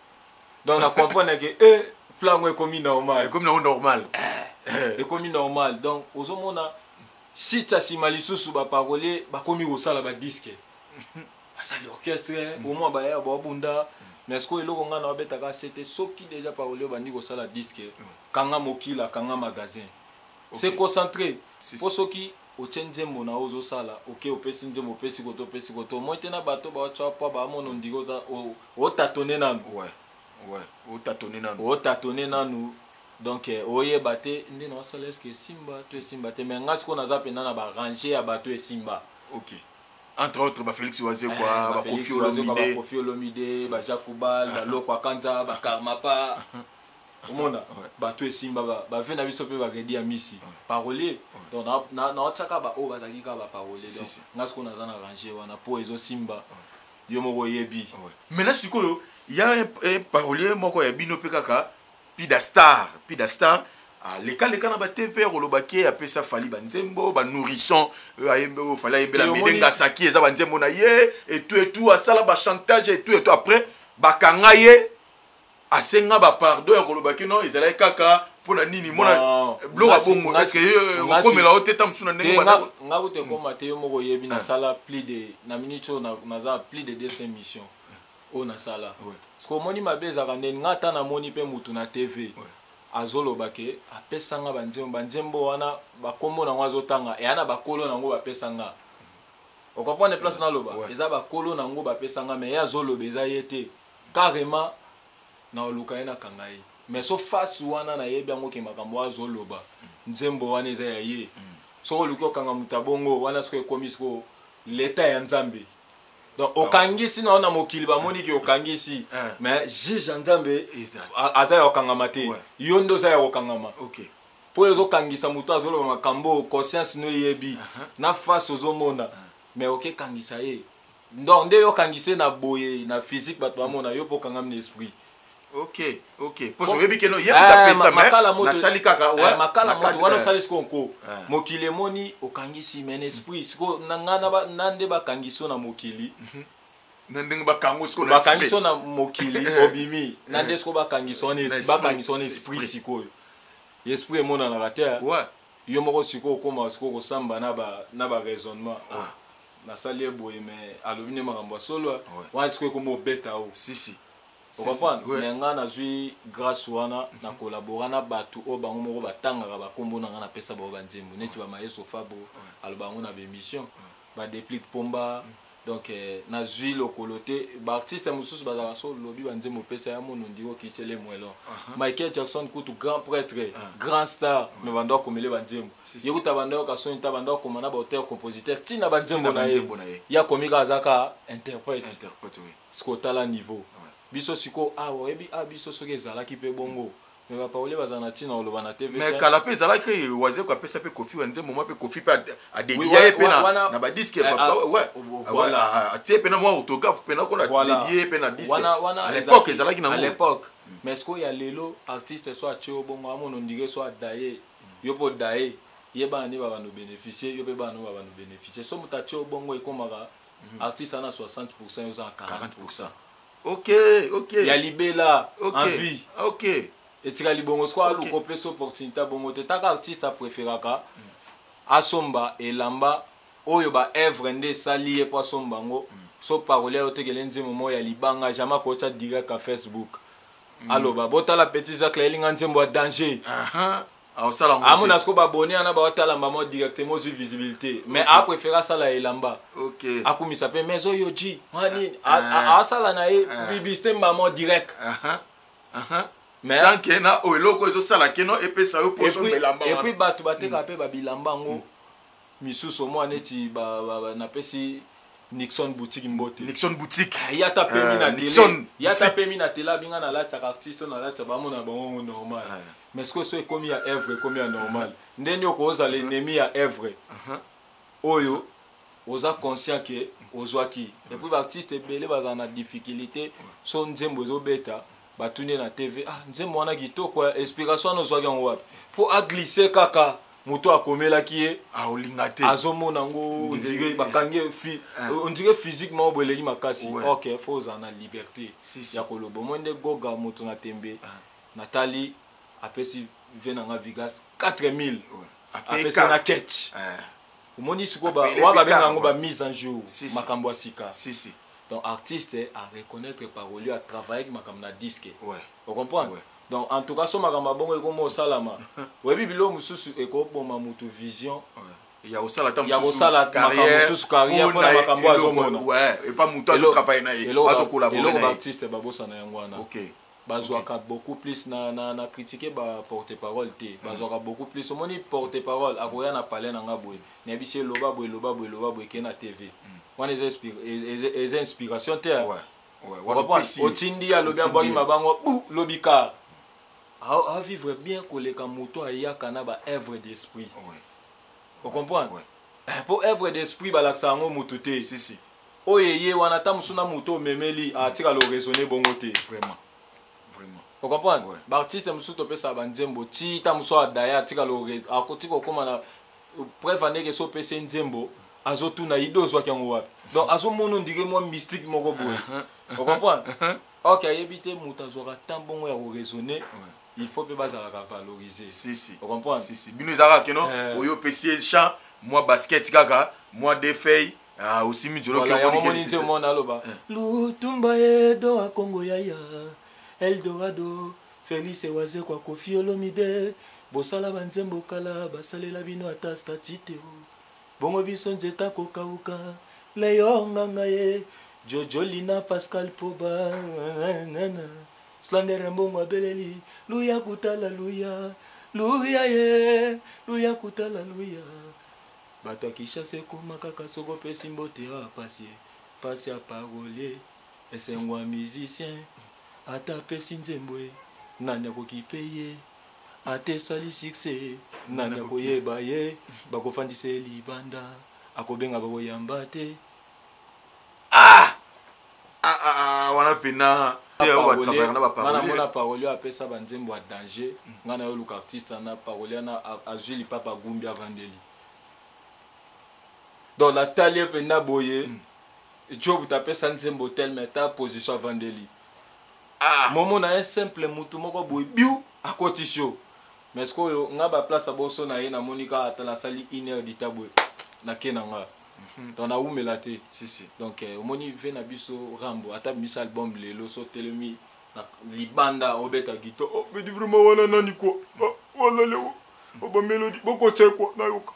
donc na comprendre que plan ngo comme normal et comme normal donc ozomona sita simali susu ba parolier ba komi ko sala ba disque asa l'orchestre au moins ba ya ba bunda mais ce que eloko nga na betaka c'était soki déjà parolier bandi ko sala disque kanga mokila kanga magasin c'est concentré pour soki o tshenzembo na ozo sala OK opesi nzembo opesi koto moi tena bato ba tshapa ba mono ndiko za o tatone nanu o tatone nanu donc oye baté ndi na sala est-ce que simba te mais ngasi ko na za pena na ba ranger ya bato e simba OK entre autres ba Félix Oazé quoi ba Kofi Olomide ba Jacobal ba Lokwa Kanza ba Karmapa omona bato esimba ba ve na biso pe ba redi ya misi parolier donc na otaka ba o ba takika ba parolier donc ngasko na za na ranger wana po ezo simba yo moko yebi maintenant sikoyo il y a un parolier moko ya bino pe kaka Pida Star leka na ba TV olobaki apesa fali ba nzembo ba nourrisson ayembe fala yembela melenga saki eza ba nzembo na ye et tout asala ba chantage et tout après bakanga ye asenga ba pardon olobaki non ezala kaka pona nini mona bloka bongo est-ce que komela oteta musuna ndenge bana nga te koma te yo moko yebi na sala plus de na minute na za plus de 200 missions o na sala parce que moni mabeza ka ndeni nga ta na moni pe mutu na TV azoloba ke apesanga banzembo wana bakombo nango azotanga eyana bakolo nango bapesanga okopone place na loba eza bakolo nango bapesanga mais azoloba eza yete carrément na oluka ena kangai mais so face wana na yebi yango ke makambo azoloba nzembo wana eza ya ye so oluka kanga mutabongo wana siko komisiko leta ya nzambe donc okangisi na mokili bamoni ki okangisi mais juge nzambe aza ya okangama te yo ndo za ya okangama OK po ezo kangisa mutu azoloba makambo conscience no yebi na face ozomona mais OK kangisa ye donc nde yo kangise na boye na physique bato bamona yo po kangama na esprit OK poso yebi keno yeba pesa mais na sali kaka ouais makala moto wana sali skonko mokili moni okangisi men esprit siko nangana ba nande bakangiso na mokili nandenge bakangiso na mokili obimi nande siko bakangiso na esprit siko esprit mona na rater ouais yo moko siko koma siko ko samba na ba raisonnement na sali boye mais alobine makambo solo wana siko ko mo beta o si okopana nenga nazwi grâce wana na collabora na batu o bango moko batangaka bakombo nanga na pesa ba banzembo neti ba mayeso fabo aloba ngo na émission ba déplique pomba donc nazwi lokolote ba artiste mususu bazaka so lobi banzembo pesa ya mono ndiko kitele mwelo Michael Jackson kutu grand prêtre grand star me bando komele banzembo yekuta bando ka so nta bando komana ba auteur compositeur tina banzembo na ye ya komika azaka interprète oui skotala niveau biso siko webi biso soki ezalaki pe bongo mais ba parole bazana tina oloba na TV mais kala pe ezalaki waze ko apesa pe kofi wa nzembo mo pe kofi pe a dédié pe na ba disque ouais voilà atie pe na moi autographe pe na ko na dédié pe na disque à l'époque ezalaki na à l'époque mais ce ko ya lelo artiste soit tio bongo amono ndike soit daye yo po daye yeba ni ba no bénéficier yo pe ba no bénéficier so mutatio bongo ekomaka artiste ana 60% yo za 40%. OK ya libela en vie OK etika libongo swa luko pesa opportunité bongo te taka artiste préféraka asomba elamba oyo ba œuvre nde sali po asomba ngo so parole o tekele nzemo mo ya libanga jamais ko ta direct à Facebook aloba botala petit Jacques elinga nzembo ya danger amuna sko babone ana ba otala mamo directement sur visibilité mais a préféra sala elamba OK akumisa pe mais oyo ji wani a sala na e bibiste mamo direct mais sans que na o eloko ezo sala keno epesa yo poso elamba et puis batu bateka pe ba bilamba ngo misuso mo aneti ba na pesi Nixon boutique mbote Nixon boutique ya ta pemi na télé ya ta pemi na télé binga na la artiste na la ba mona bango normal mais ce que so ekomi ya œuvre ekomi ya normal ndeni okoza l'ennemi ya œuvre oyo oza conscient que ozwaki et puis artiste belé baza na difficulté so nzembo zo beta batune na TV nzembo wana kitoko inspiration ozwaki ngo wapi pour a glisser kaka muto akomelaki ye olingate azomona ngo ondire bakangi ondire physiquement boleki makasi OK faut za na liberté ya kolobo monde goga muto na tembe Nathalie apesi venanga Vigas 4000 apesi na catch omoni siko ba wa benga ngo ba mise en jour makambo asika donc artiste à reconnaître parole à travailler makambo na disque vous comprenez donc en tout cas so makambo bongo ekomo salama webi bilo mususu ekoboma mutu vision ya osala ta mususu carrière pour makambo azomona ouais et pas mutu azo travailler na ye azo collaborer na artiste babosa na yango wana OK bazwaka beaucoup plus na critiquer ba porte-parole te bazwaka beaucoup plus omoni porte-parole akoya na palais na ngaboye na bisi loba boye ke na TV wana les inspiration te ouais otindi ya lobi aboyi mabango lobika à vivre bien koleka moto ayaka na ba œuvre d'esprit vous comprenez pour œuvre d'esprit balaksa ngo mutu te si oyeye wana ta musuna moto memeli atika lo raisonner bongo te vraiment Vous comprenez? L'artiste mosusu to pesa banzembo ti ta muso adaya tika lo akotiko koma na preuve ane ke so pesa nzembo azotuna ido zo kyango wapi. Donc azo mono ndike mo mystique moko boye. Vous comprenez? OK, yebite muta zo ka tambongo ya raisonner. Il faut pe bazala ka valoriser. Si. Vous comprenez? Si. Bino zara ke non oyo pesi champ, moi basket kaka, moi des feuilles. Ah aussi mi jolo ke on mona loba. Lutumba edo a Congo yaya. Eldorado, Felice waze kwa Koffi Olomide, bosala banzembo kala, basalela bino ata statite. Bongo biso nzeta kokauka, Leo ngangaye, Jojo Lina Pascal Poba, Slander mbongo abeleli, luya kutala luya, luya ye, luya kutala luya. Bato akisha se koma kaka soko pesi mbote a pasi a parole, esengwa musicien. Ata pesi nzembwe nani akokipeye ate sali succès nani akoyeba ye bakofandisa libanda akobenga bakoyamba te wana pena ngana mona parole apesa banzembo a danger ngana yo luka artiste na parole na azuli papa gumbi avandeli donc la talie pena boye job tapesa nzembo tel meta position avandeli. Momo na un simple mutu moko boy biu à côté show mais ce que nga ba place aboso na ye na monika atala sali 1 heure d'itaboy na kenanga donc na umelate si donc omoni ve na biso rambo ata misa album lelo so telemi na libanda obeta gito oh mais vraiment wana nani ko wala le o ba melody boko teko na yoka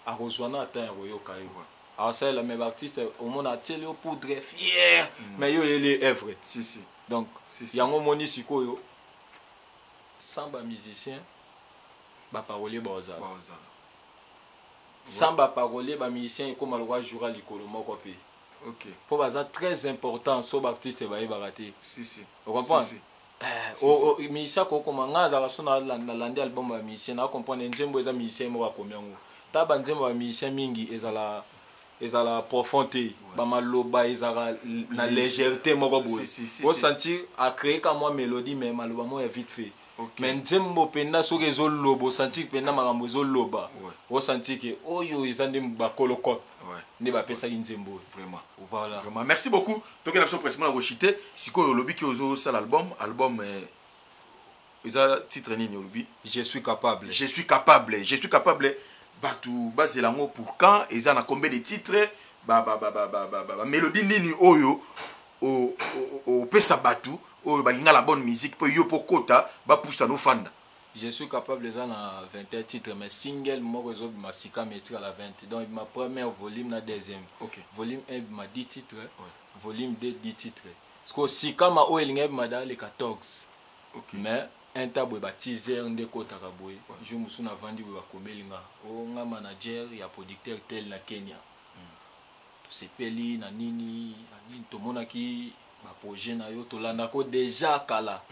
a rejoindre ata yoka yo alors c'est la même artiste omona télé au poudre fier mais yo ele œuvre si donc yango moni sikoyo samba musicien ba parolier bazala samba parolier ba musicien comme le roi jura likolo moko pe OK pour baza très important so ba artiste ba yebakate si vous comprenez musicien ko koma ngaza ka sona na landi album ba musicien na comprendre nzembo eza musicien mo ba komyango ta ba nzembo ba musicien mingi ezala profondeur ba maloba ezala na légèreté moko boye au sentir a créer comme moi mélodie mais maloba mo est vite fait mais nzembo penda so kezo lobo sentir penda makambo ezo loba au sentir que oyo ezande ba koloko ne ba pesa nzembo vraiment voilà vraiment merci beaucoup toke na biso pressement na rochité sikoyo lobi ki ozo sal album eza titre nini lobi je suis capable batu bazelango pour quand eza na combien de titres mélodie nini oyo o pesa batu oyo balinga la bonne musique po yo pokota ba poussa no fanda. Je suis capable eza na 21 titres mais single moko zo masika metri à la 20 donc ma première volume na deuxième volume 1 ma 10 titres volume 2 10 titres parce que si kama o elinga ma dans les 14 mais un tabou ba teaser ndeko takaboy je musu na vandi ba komelinga o nga manager ya producteur tel na Kenya to sepeli na nini to monaki ba projet na yo to landa ko déjà kala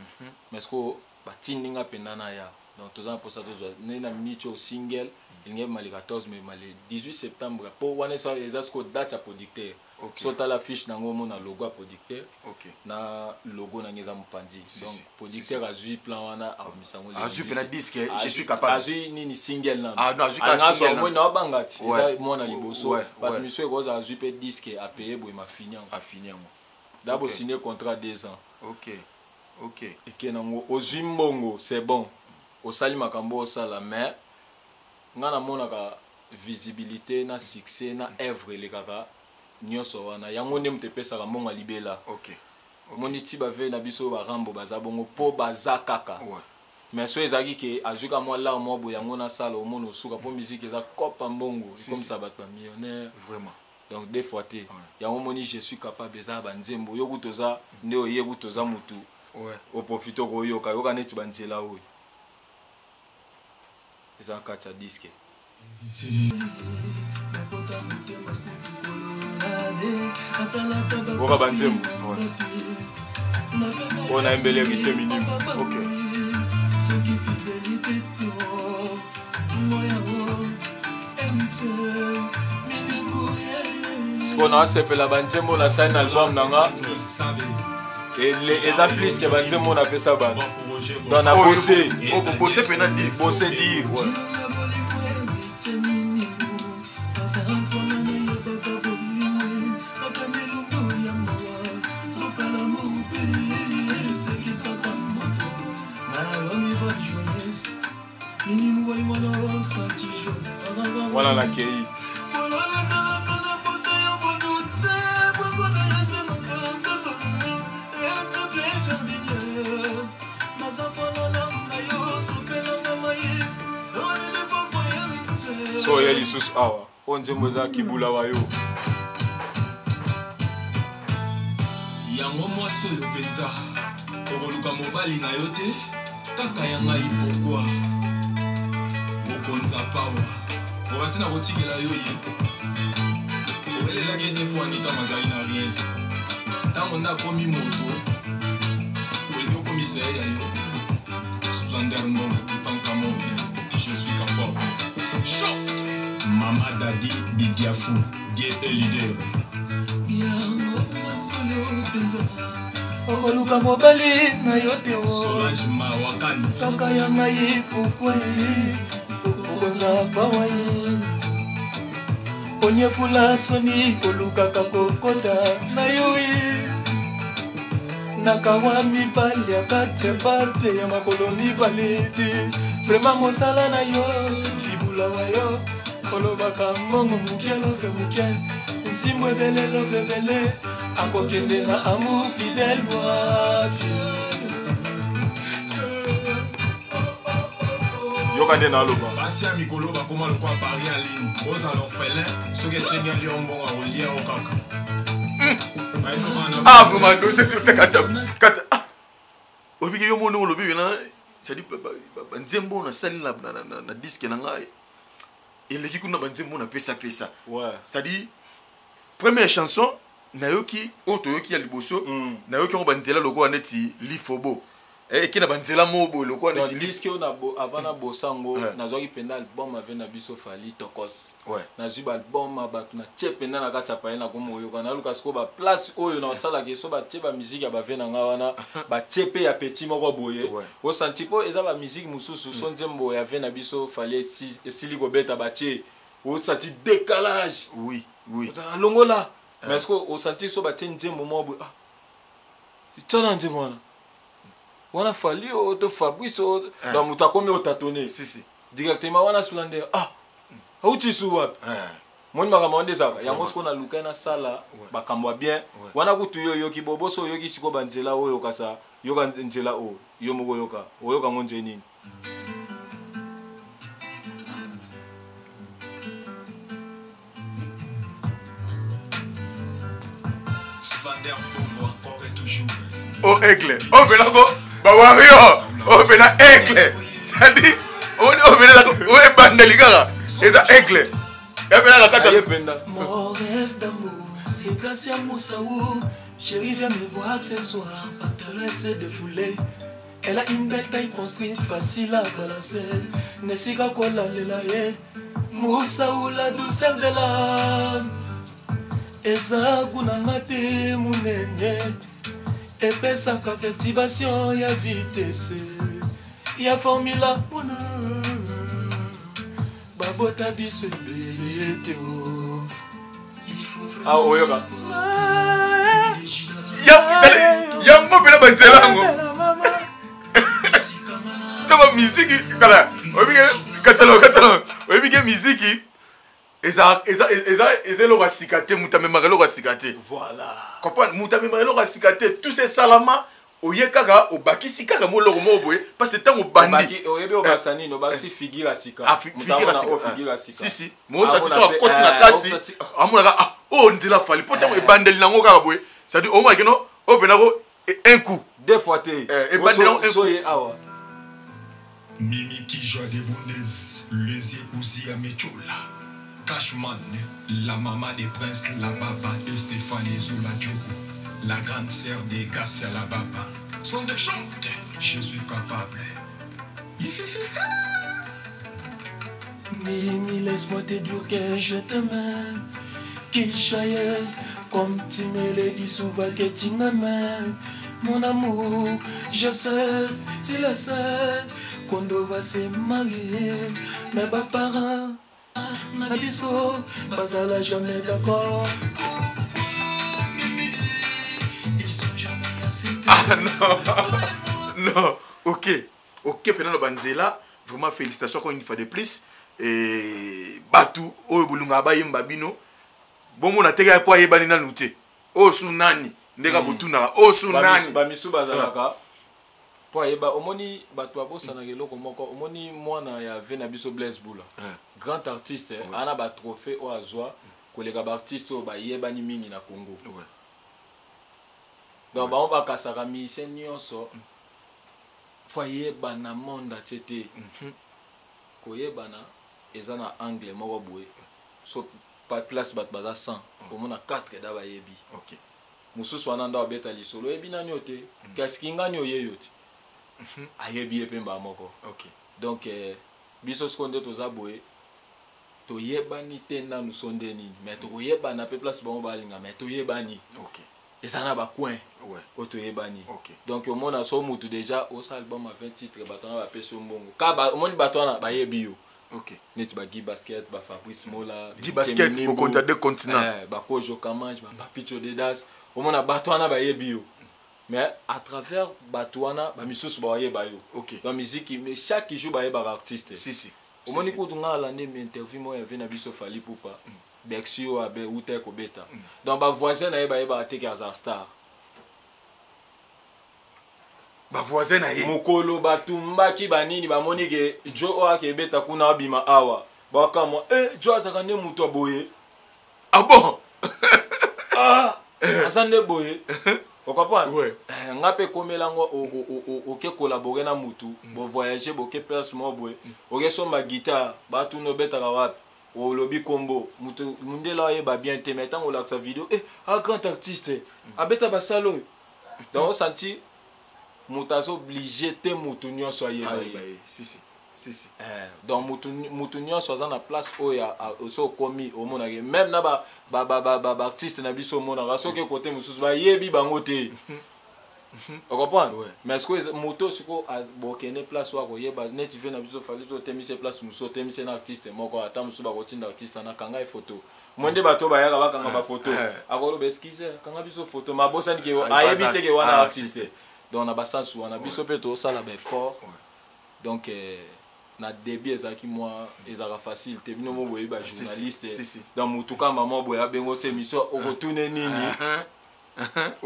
mais ce que ba tindinga penana ya donc tous ans pour ça tous na minicho single il ngeb mali 14 mais mali 18 septembre pour wana ça les asko date à producteur so ta la fiche nango mona logo à producteur na logo na ngeza mpandi donc producteur a joué plan wana a misango a joué na disque je suis capable a joué nini single na non a joué single moi na bangati eza mona liboso ba monsieur goza a joué disque a payé boy ma finir d'abord signé contrat 2 ans OK et que nango ozwi mbongo c'est bon au sali makambo au sala mais ngana mona ka visibilité na succès na œuvre les kaka nyoso wana yango ne mtepesa ka mbongo libela moni ti ba ve na biso ba rambo baza bongo po baza kaka mais so ezaki ke ajuka moi là moi bo yango na sala au mono suka po musique eza kopa mbongo comme ça ba millionnaire vraiment donc des fois té yango moni je suis capable za ba nzembo yo kutoza nde oye kutoza mutu au profite ko yo ka yo kaneti banzela oyo eza kacha disque Boka banzembo on a embellé rythme minimum ce qu'on a c'est fait la banzembo la scène album nanga Et les applis que va dire mon appelle ça ban. Dans la bossé. Oh, bosser pendant dire. Bosser dire. Ouais. Voilà la KI. So ya lisusu awa onze moza kibula wa yo yango mwasi oyo mpenza okoluka mobali na yo te kaka ya ngai pokwa mokonza pawa okasi na kotikela yo ye obelelaki ete po anita mazali na rien ntango nde akomi moto olingi okomisa ye ya yo splendeur monde tutanka monde je suis capable chaud Mama Dadi Bidiafou Dieu est leader yango mwasi oyo mpenza okoluka mobali na yo te Solange Mawakani kaka ya ngai pokwa okonza pawa ye onyefula soni kolukaka kokota na yo ye nakawa mibali ya kate parte ya makolo mibale te vraimen mosala na yo libula wa yo olobaka mbongo muke love muke nsimbo ebele love ebele akokende na amour fidèle wapi yoka nde na loba basi ya mikolo bakoma lokwa pari en ligne ozala orphelin soki esengeli yo mbongo akolia yo kaka Ah, vraiment, c'est kata. Obiki yo mono lobi na c'est dit nzembo na sali na disque na ngai. Eleki kuna banzembo na pesa. Ouais. C'est-à-dire première chanson nayoki otoyoki ya liboso nayoki ngo banzela loko neti lifobo. Qui na banzela mobo loko neti disque on a avant na bosango nazoki penda album avec na biso fali tokos. Ouais. Na zuba album abatu na tchependa na kata pa na komo yo kana luka sko ba place oyo na sala ke so ba tcheba musique ya ba vena nga wana ba tchepe ya petit moko boye. O senti po eza ba musique mususu son nzembo ya vena biso fali sili go beta ba tche. O senti décalage. Oui. Longola. Mais est-ce que o senti so ba tche nzembo mo ah. Tana nzembo wana. Wana fali o to Fabrice dans mutakomi o tatonné. Si. Directement wana Splendeur. Ah. Auti suwa. Moni makambo ndeza yango siko na luka na sala bakambo bien. Wana kutu yo ki boboso yo ki siko banzela oyo kasa yoka nzela o yo moko yoka ngonje nini. Splendeur pour encore et toujours oh aigle oh benako ba wario oh bena aigle c'est-à-dire on benako oh bandeli kaka et ça aigle et bena la kata mon rêve d'amour c'est grâce à Moussaou chérie viens me voir ce soir pantalon s'est défoulé elle a une belle taille construite facile à balancer nesika kola lelaye Moussaou la douceur de l'âme eza kunanga te munene epesaka perturbation ya vitesse ya formula mona babota biso ebele te o ah oyoka ya mobela banzela ngo taba musique kala obike katalo obike musique eza lo rasikate mutame marelo rasikate voilà comprendre mutame marelo rasikate tous ces salama oyekaka obakisi kaka moloko moboye parce que tango bandi oyebe obasani no basi figure asika figure asika si mo ça tu sors côté na kati amona ah oh ndila fali poto ebandeli nango kaka boye ça dit au moins que non o benako un coup deux fois te et bandeli un coup awa Mimi qui joue des bonnets les épouses à Mechola Cashman, la maman des princes, la baba de Stéphanie Zoula Diogo, la grande sœur des Gassia la baba. Sont de chante, je suis capable. Mimi, laisse-moi te dire que je t'aime. Qui chaille, comme tu me l'as dit souvent que tu m'aimes. mon amour, je sais, tu le sais, quand on va se marier, mes parents, Nabiso, pas à la jamais d'accord. Ils sont jamais assez. Ah non, non, ok, pendant le Banzela, vraiment félicitations encore une fois de plus. Et Batu, Bulunga Bayimba Bino, bon, mon atega pour Yebani Nanouté, oh Sunani, Nega Butuna, oh Sunani. Bamisu Bazalaka, pour Yeba, Omoni, Batu Abo Sanagelo, Omoni, moi, na Vena Biso Blaise Boula, grand artiste, Anna ba trophée au Azwa, collègue artiste au Yebani Mini na Congo. Donc, on va casser la mission, faut Yeba na monde à Tete, Koyebana. Eza na anglais moko boye so pa place bat baza 100 omona 4 da ba yebi OK mususu ananda obeta lisolo yebi nani ote kasi kingani oyeyo ti ayebi epemba moko OK donc biso skonde toza boye to yebani tenda nous sonde nini mais to yebana pe place bango balinga mais to yebani OK eza na ba coin ouais oto yebani OK donc omona so mutu déjà au album a 20 titres batona ba peso mbongo ka ba omoni batona ba yebi yo. OK. Net ba Guy Basket, ba Fabrice Mola, Guy Basket au compte de continent. Ba Kojo Kamanj, ba Papicho Dedas. Au mona Batouana ba yebi yo. Mais à travers Batouana, ba misusu ba yeba yo. OK. La musique mais chaque jour ba yeba artiste. Si. Au moni ko tunga la ne interview mo yave na biso Fali Poupa. Bexio abe ute ko beta. Donc ba voisin na yeba te ka star. Ba voisin na ye mukolo batumbaki banini bamoni ke jo oa ke beta kuna abima awa bakamo jo azaka nde mutu aboye ah bon azande boye okapana ouais ngape komelango oke collaborer na mutu bo voyager boke place mo boye oke somba guitare batu no beta ka wapi o lobi kombo mutu mundela ye ba bien te metant o la sa vidéo grand artiste abeta basalo donc on senti Mutazo obligé te mutunyo so yeba si donc mutunyo so za na place oya so komi o mona ke même na ba artiste na biso mona ga so ke côté mususu ba yebi bango te on comprend mais est-ce que moto siko bokene place wa ko yeba net ve na biso fali to temise place muso temise na artiste moko ata musu ba kotinda artiste na kanga e photo monde bato ba yaka bakanga ba photo akolo beskize kanga biso photo mabosa ndike ayebi te ke wana artiste. Donc on a basansu on a biso peto ça là ben fort donc na début ezaki moi ezaka facile te bino mo boye ba journaliste dans mutuka maman boya bengo se mission o retourner nini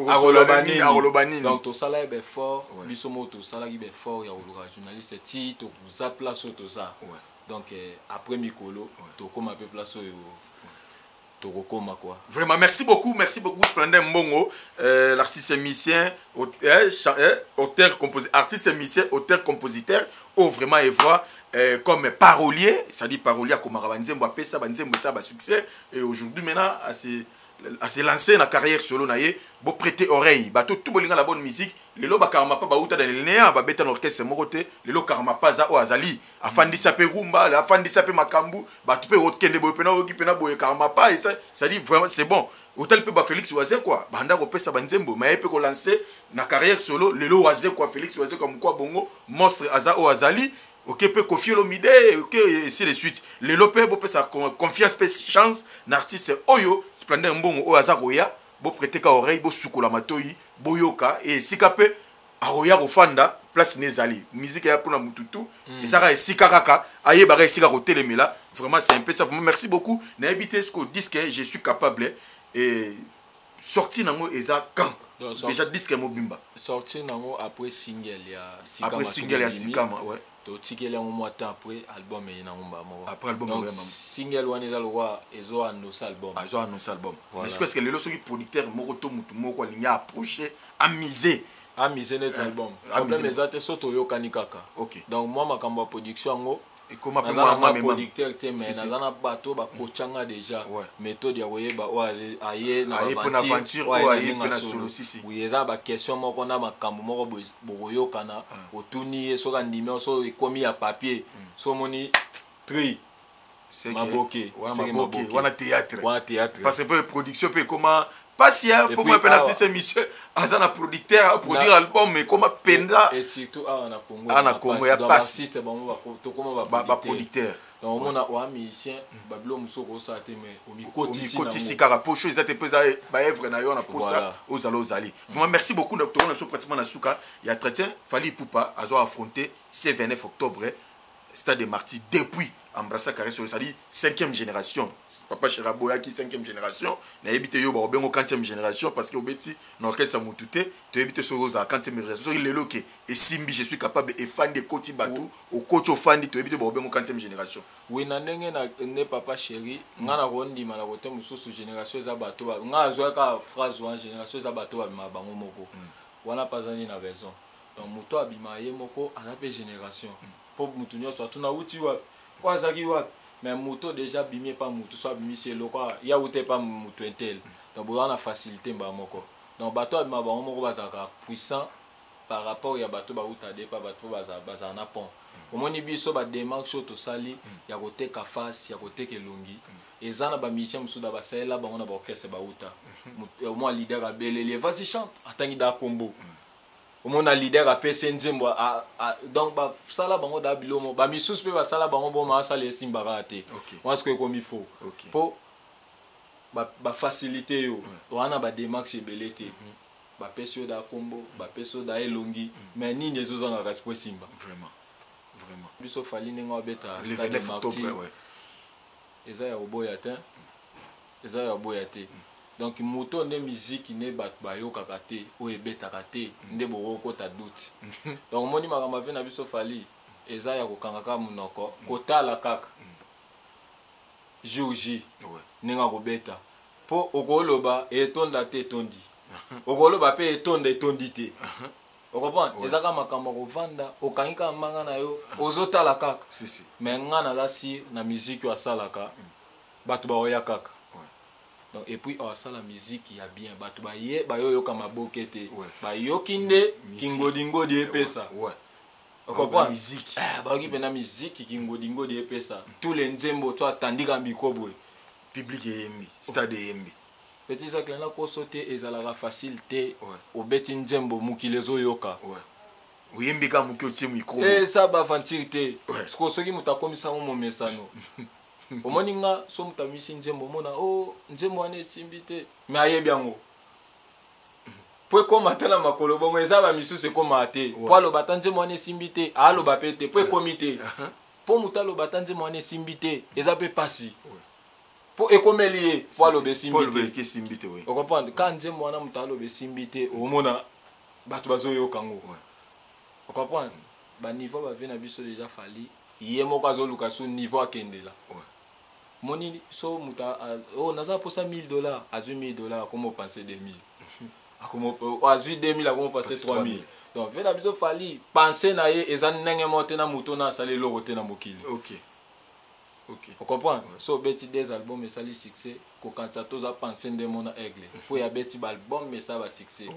Arolobani donc to ça là ben fort biso mo to ça là ben fort ya oloka journaliste ti to za place to ça donc après mikolo to koma pe place yo quoi. Vraiment, merci beaucoup, Splendid Mbongo, l'artiste musicien, auteur, compositeur, artiste musicien, auteur, compositeur, vraiment et voix comme parolier, c'est-à-dire parolier comme Banzembo a ça, Banzembo ça a succès, et aujourd'hui maintenant, à se lancer dans la carrière solo, bon prêter oreille, tout bolinga la bonne musique, les lots karma pas outa dans les néa, beta l'orchestre moroté, les lots karma pas za o azali, afandi sape rumba, afandi sape makambu, tout peut autre kende boy pena oki pena boy karma pas, et ça dit vraiment c'est bon. Hôtel peut Félix Oazé quoi, banda ko pesa Banzembo, mais peut ko lancer na carrière solo, les lots Oazé quoi, Félix Oazé comme quoi bongo, monstre aza o azali. Ok, peut confier l'omide, ok, et ainsi de suite. Les lopes, vous pouvez confiance, chance, l'artiste Oyo, Splendid Mbongo, o Azaroya, vous prêtez qu'à oreille, vous soukou la matoi, boyoka, et si capé, Aroya Rofanda, place Nezali, musique est pour la mututu, et ça va si karaka, aïe barre si garoté les méla, vraiment c'est un peu ça, vraiment merci beaucoup, n'habitez ce qu'on dit que je suis capable, et sorti nango eza quand déjà disque mobimba. Sorti nango après single ya Sikama. Après single ya Sikama, ouais. To tikeli yango mois temps après album et na ngomba mo. Après album donc single wana eza lowa ezo annonce album. Ezo annonce album. Mais est-ce que les loso qui producteur moko to mutu moko linya approcher amuser net album. Problème ezate soto yokani kaka. OK. Donc moi makambo production ngo et comment moi même producteur te mais nazana bato ba kochanga déjà méthode ya oyeba o aye na aventure o aye na solo sisi. Oui eza ba question moko na makambo moko boyokana otuni soka ndime so ekomi ya papier so moni tri c'est maboke wana théâtre wana théâtre parce que production peut comment pas si pour moi un artiste monsieur azana producteur produire album mais comment penda et surtout na Congo ya pas artiste bon to comment ba producteur donc on a un musicien bablo musoko ça te mais au mikotisi kara pocho ils étaient pesa ba œuvre na yo na posa ozali vraiment merci beaucoup docteur on a pratiquement na suka ya entretien Fally Ipupa azo affronter ce 29 octobre Stade des Martyrs depuis Embrassa Carré sur ça dit 5e génération papa Cheraboya qui 5e génération na habité yo ba obengo 4e génération parce que obeti na orchestre mutute to habité sur rosa 4e génération il est loqué et simbi je suis capable et fan de Koti Batou au coach fan to habité ba obengo 4e génération oui na ndenge na ne papa chéri nga na rondi mala kote mususu génération za bato nga zo ka phrase wa génération za bato ba bango moko wana pazani na raison donc muto abima ye moko anape génération pour mutu nyonso tuna uti wa kwa zaki wa mais muto déjà bimé pas mutu so bimi c'est lokwa ya ute pas mutu entel donc bo na facilité ba moko donc bato abima bango moko bazaka puissant par rapport ya bato ba utade pas bato baza na pont omoni biso ba démarche to sali ya koteka face ya koteka elongi ezana ba mission musuda ba sela bango na ba orchestre ba uta au moins leader a belele vas-y chante atangi da combo mon leader a pc nzembo donc ba sala bango da bilomo ba misusu pe ba sala bango bo ma sala simba raté moi ce que comme il faut pour ba faciliter yo wana ba démarche belete ba peso da combo ba peso da elongi mais ni les autres en respect simba vraiment biso Fally ningo beta le 29 octobre ouais eza ya oboyate eza ya oboyate donc moto ne musique ne bat ba yo kakate o ebeta kate nde bo ko ta doute donc moni makamba ve na biso Fally eza ya kokanga ka munoko kotala kaka joji ninga ko beta po okoloba etonda te tondi okoloba pe etonda etondi te okopana ezaka makambo ko vanda okangika manga na yo ozotala kaka si mais ngana la si na musique yo asalaka batu ba oya kaka donc et puis ça la musique ya bien batu ba ye ba yo yoka mabokete ba yokinde kingodingo di epesa okopana musique ba ki pena musique kingodingo di epesa tous les nzembo to atandika mbikobwe public yembi stade yembi petit ça klana ko sauter ezalaka facilité obeti nzembo mukilezo yoka uyembi ka mukoti micro ça ba fantirité parce que soki mutakomisa mo mesano omoni nga so mutamisi nzembo mona nzembo ane simbite mais ayebi yango po koma tala makolo bongo eza ba misusu ko mate po alo batanzembo ane simbite alo bapete po komite po mutalo batanzembo ane simbite eza pe pasi po ekomeli po alo besimbite oui o comprendre quand nzembo wana mutalo besimbite omona bato bazoyo kango o comprendre ba niveau ba vena biso déjà Fally yemo kazo lukaso niveau akendela moni so muta naza posa $1000 azui $1000 comment penser 2000 comment azui 2000 comment penser 3000 donc vena biso Fally penser na ye eza ndenge monte na muto na sali lokote na mokili OK on comprend so beti des albums et sali succès ko kansa toza penser ndemo na aigle po ya beti ba album mais ça va succès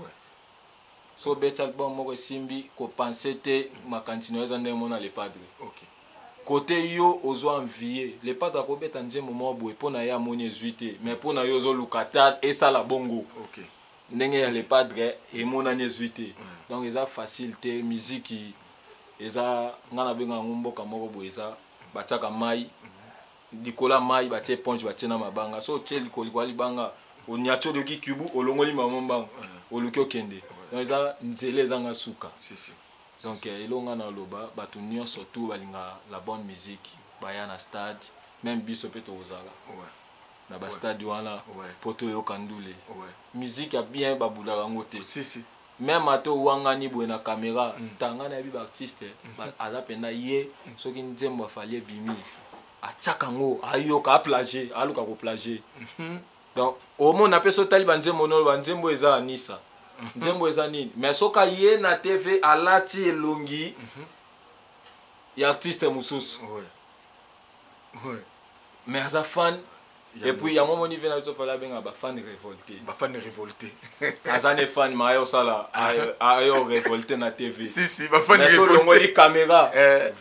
so beti album moko simbi ko penser te ma continuer za ndemo na le padre côté yo ozo envier les padre ko beta nzembo mo boye pona ya moni ezuite mais pona yo zo lukata et ça la bongo ndenge ya le padre et mona ne ezuite donc eza facilité musique eza ngana benga ngomboka moko boye eza bataka mai dikola mai batie ponche batie na mabanga so tie likoli kwa libanga onyacho de kikubu olongoli mamomba oluki okende donc eza nzele eza nga suka donc elonga na loba batu nyonso surtout balinga la bonne musique baya na stade même biso pe tozala na ba stade wana poto yo kandule musique a bien babulaka ngote même ato wangani boye na caméra tanga na bi ba artiste aza pena ye soki nzembo Fally bimi ataka ngo ayoka plagier aluka ko plagier donc au monde appelle so tali banzembo no banzembo eza anisa nzembo eza nini mais soka ye na TV alati elongi ya artiste mususu mais aza fan Et puis, il y a un moment où il vient à faire la fan révolté. Fan révolté. Azane fan, mais il révolté na TV. Si, si, fan révolté. Mais sur le caméra,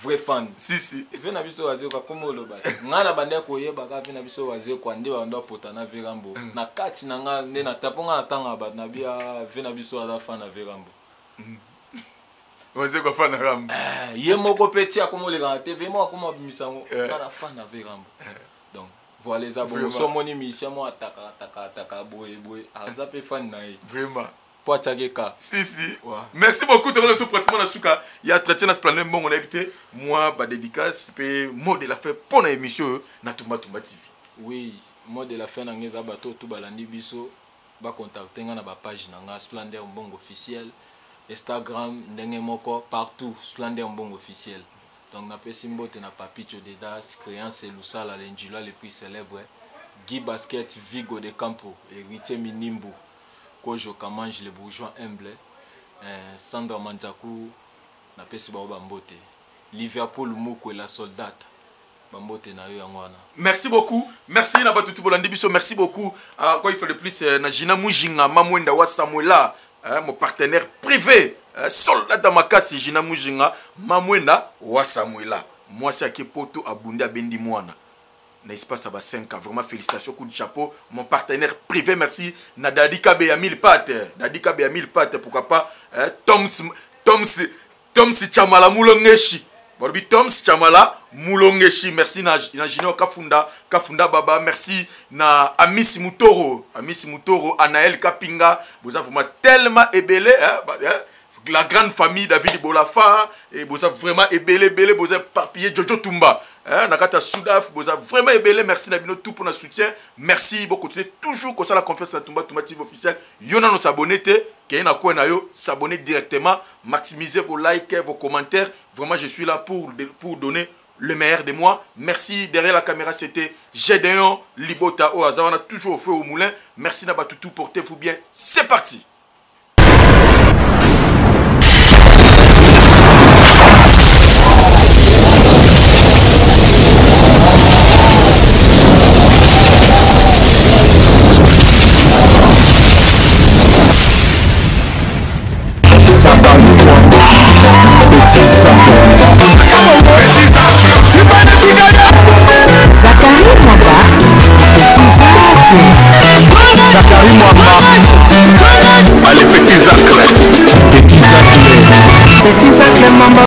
vrai fan. Si, si. Il vient à biso waze kwa komo lo ba. Ngana bande ko yeba ka vient à biso waze kwa ndi wa ndo potana verambo. Na kati na nga ne na taponga na tanga ba na bia vient à biso waza fan na verambo. Waze kwa fan na rambo. Ye moko petit akomo le na TV mo akomo bimisango na fan na verambo. Donc voilà les abonnés. So moni mission mo ataka boye aza pe fan na ye. Vraiment. Pour Tchageka. Si, si. Ouais. Merci beaucoup. Tu as pratiquement la souka. Il y a traité dans ce plan. Bon, on a évité. Moi, bah, dédicace. Puis, mot de la fin pour l'émission. Natumba Tumba TV. Oui, mot de la fin. Dans les abatos, tout balandi biso. Bah, contacter na ba page nanga Splendeur Mbongo officiel. Instagram, Nengemoko, partout. Splendeur Mbongo officiel. Donc, na pe simbote na papicho de das. Créance et Lusala, l'Enjila, les prix célèbres. Guy Basket, Vigo de Campo. Héritier Minimbu. Kojo Kamange, les bourgeois humbles, Sandra Manzaku, na pesi ba Bambote, Liverpool Mouko et la soldate, Bambote na yo yangwana. Merci beaucoup, merci na batutu bolandi biso, merci beaucoup. Quoi il faut le plus na Jina Mujinga, Mamwenda wa Samuela, mon partenaire privé, soldat Damakasi Jina Mujinga, Mamwenda wa Samuela. Moi c'est à poto abunda bendi mwana. N'est-ce pas, ça va 5 ans. Vraiment, félicitations, coup de chapeau. Mon partenaire privé, merci. Nadadi Kabe à 1000 pattes. Nadadi Kabe à 1000 pattes. Pourquoi pas Toms Chamala Moulongeshi. Toms Chamala Moulongeshi. Merci na Jino Kafunda Baba. Merci na Amis Moutoro. Anaël Kapinga. Vous avez vraiment tellement ébélé. La grande famille David Bolafa. Et vous avez vraiment ébélé. Vous avez parpillé Jojo Tumba. Nakata Soudaf, vous avez vraiment ébélé. Merci Nabino tout pour notre soutien. Merci beaucoup. Continuez toujours comme ça la confiance dans Tumba TV officiel. Yona nos abonnés, s'abonner directement, maximiser vos likes, vos commentaires. Vraiment, je suis là pour donner le meilleur de moi. Merci. Derrière la caméra, c'était Gédéon Libota au hasard. On a toujours au feu au moulin. Merci Nabatutu, portez-vous bien. C'est parti.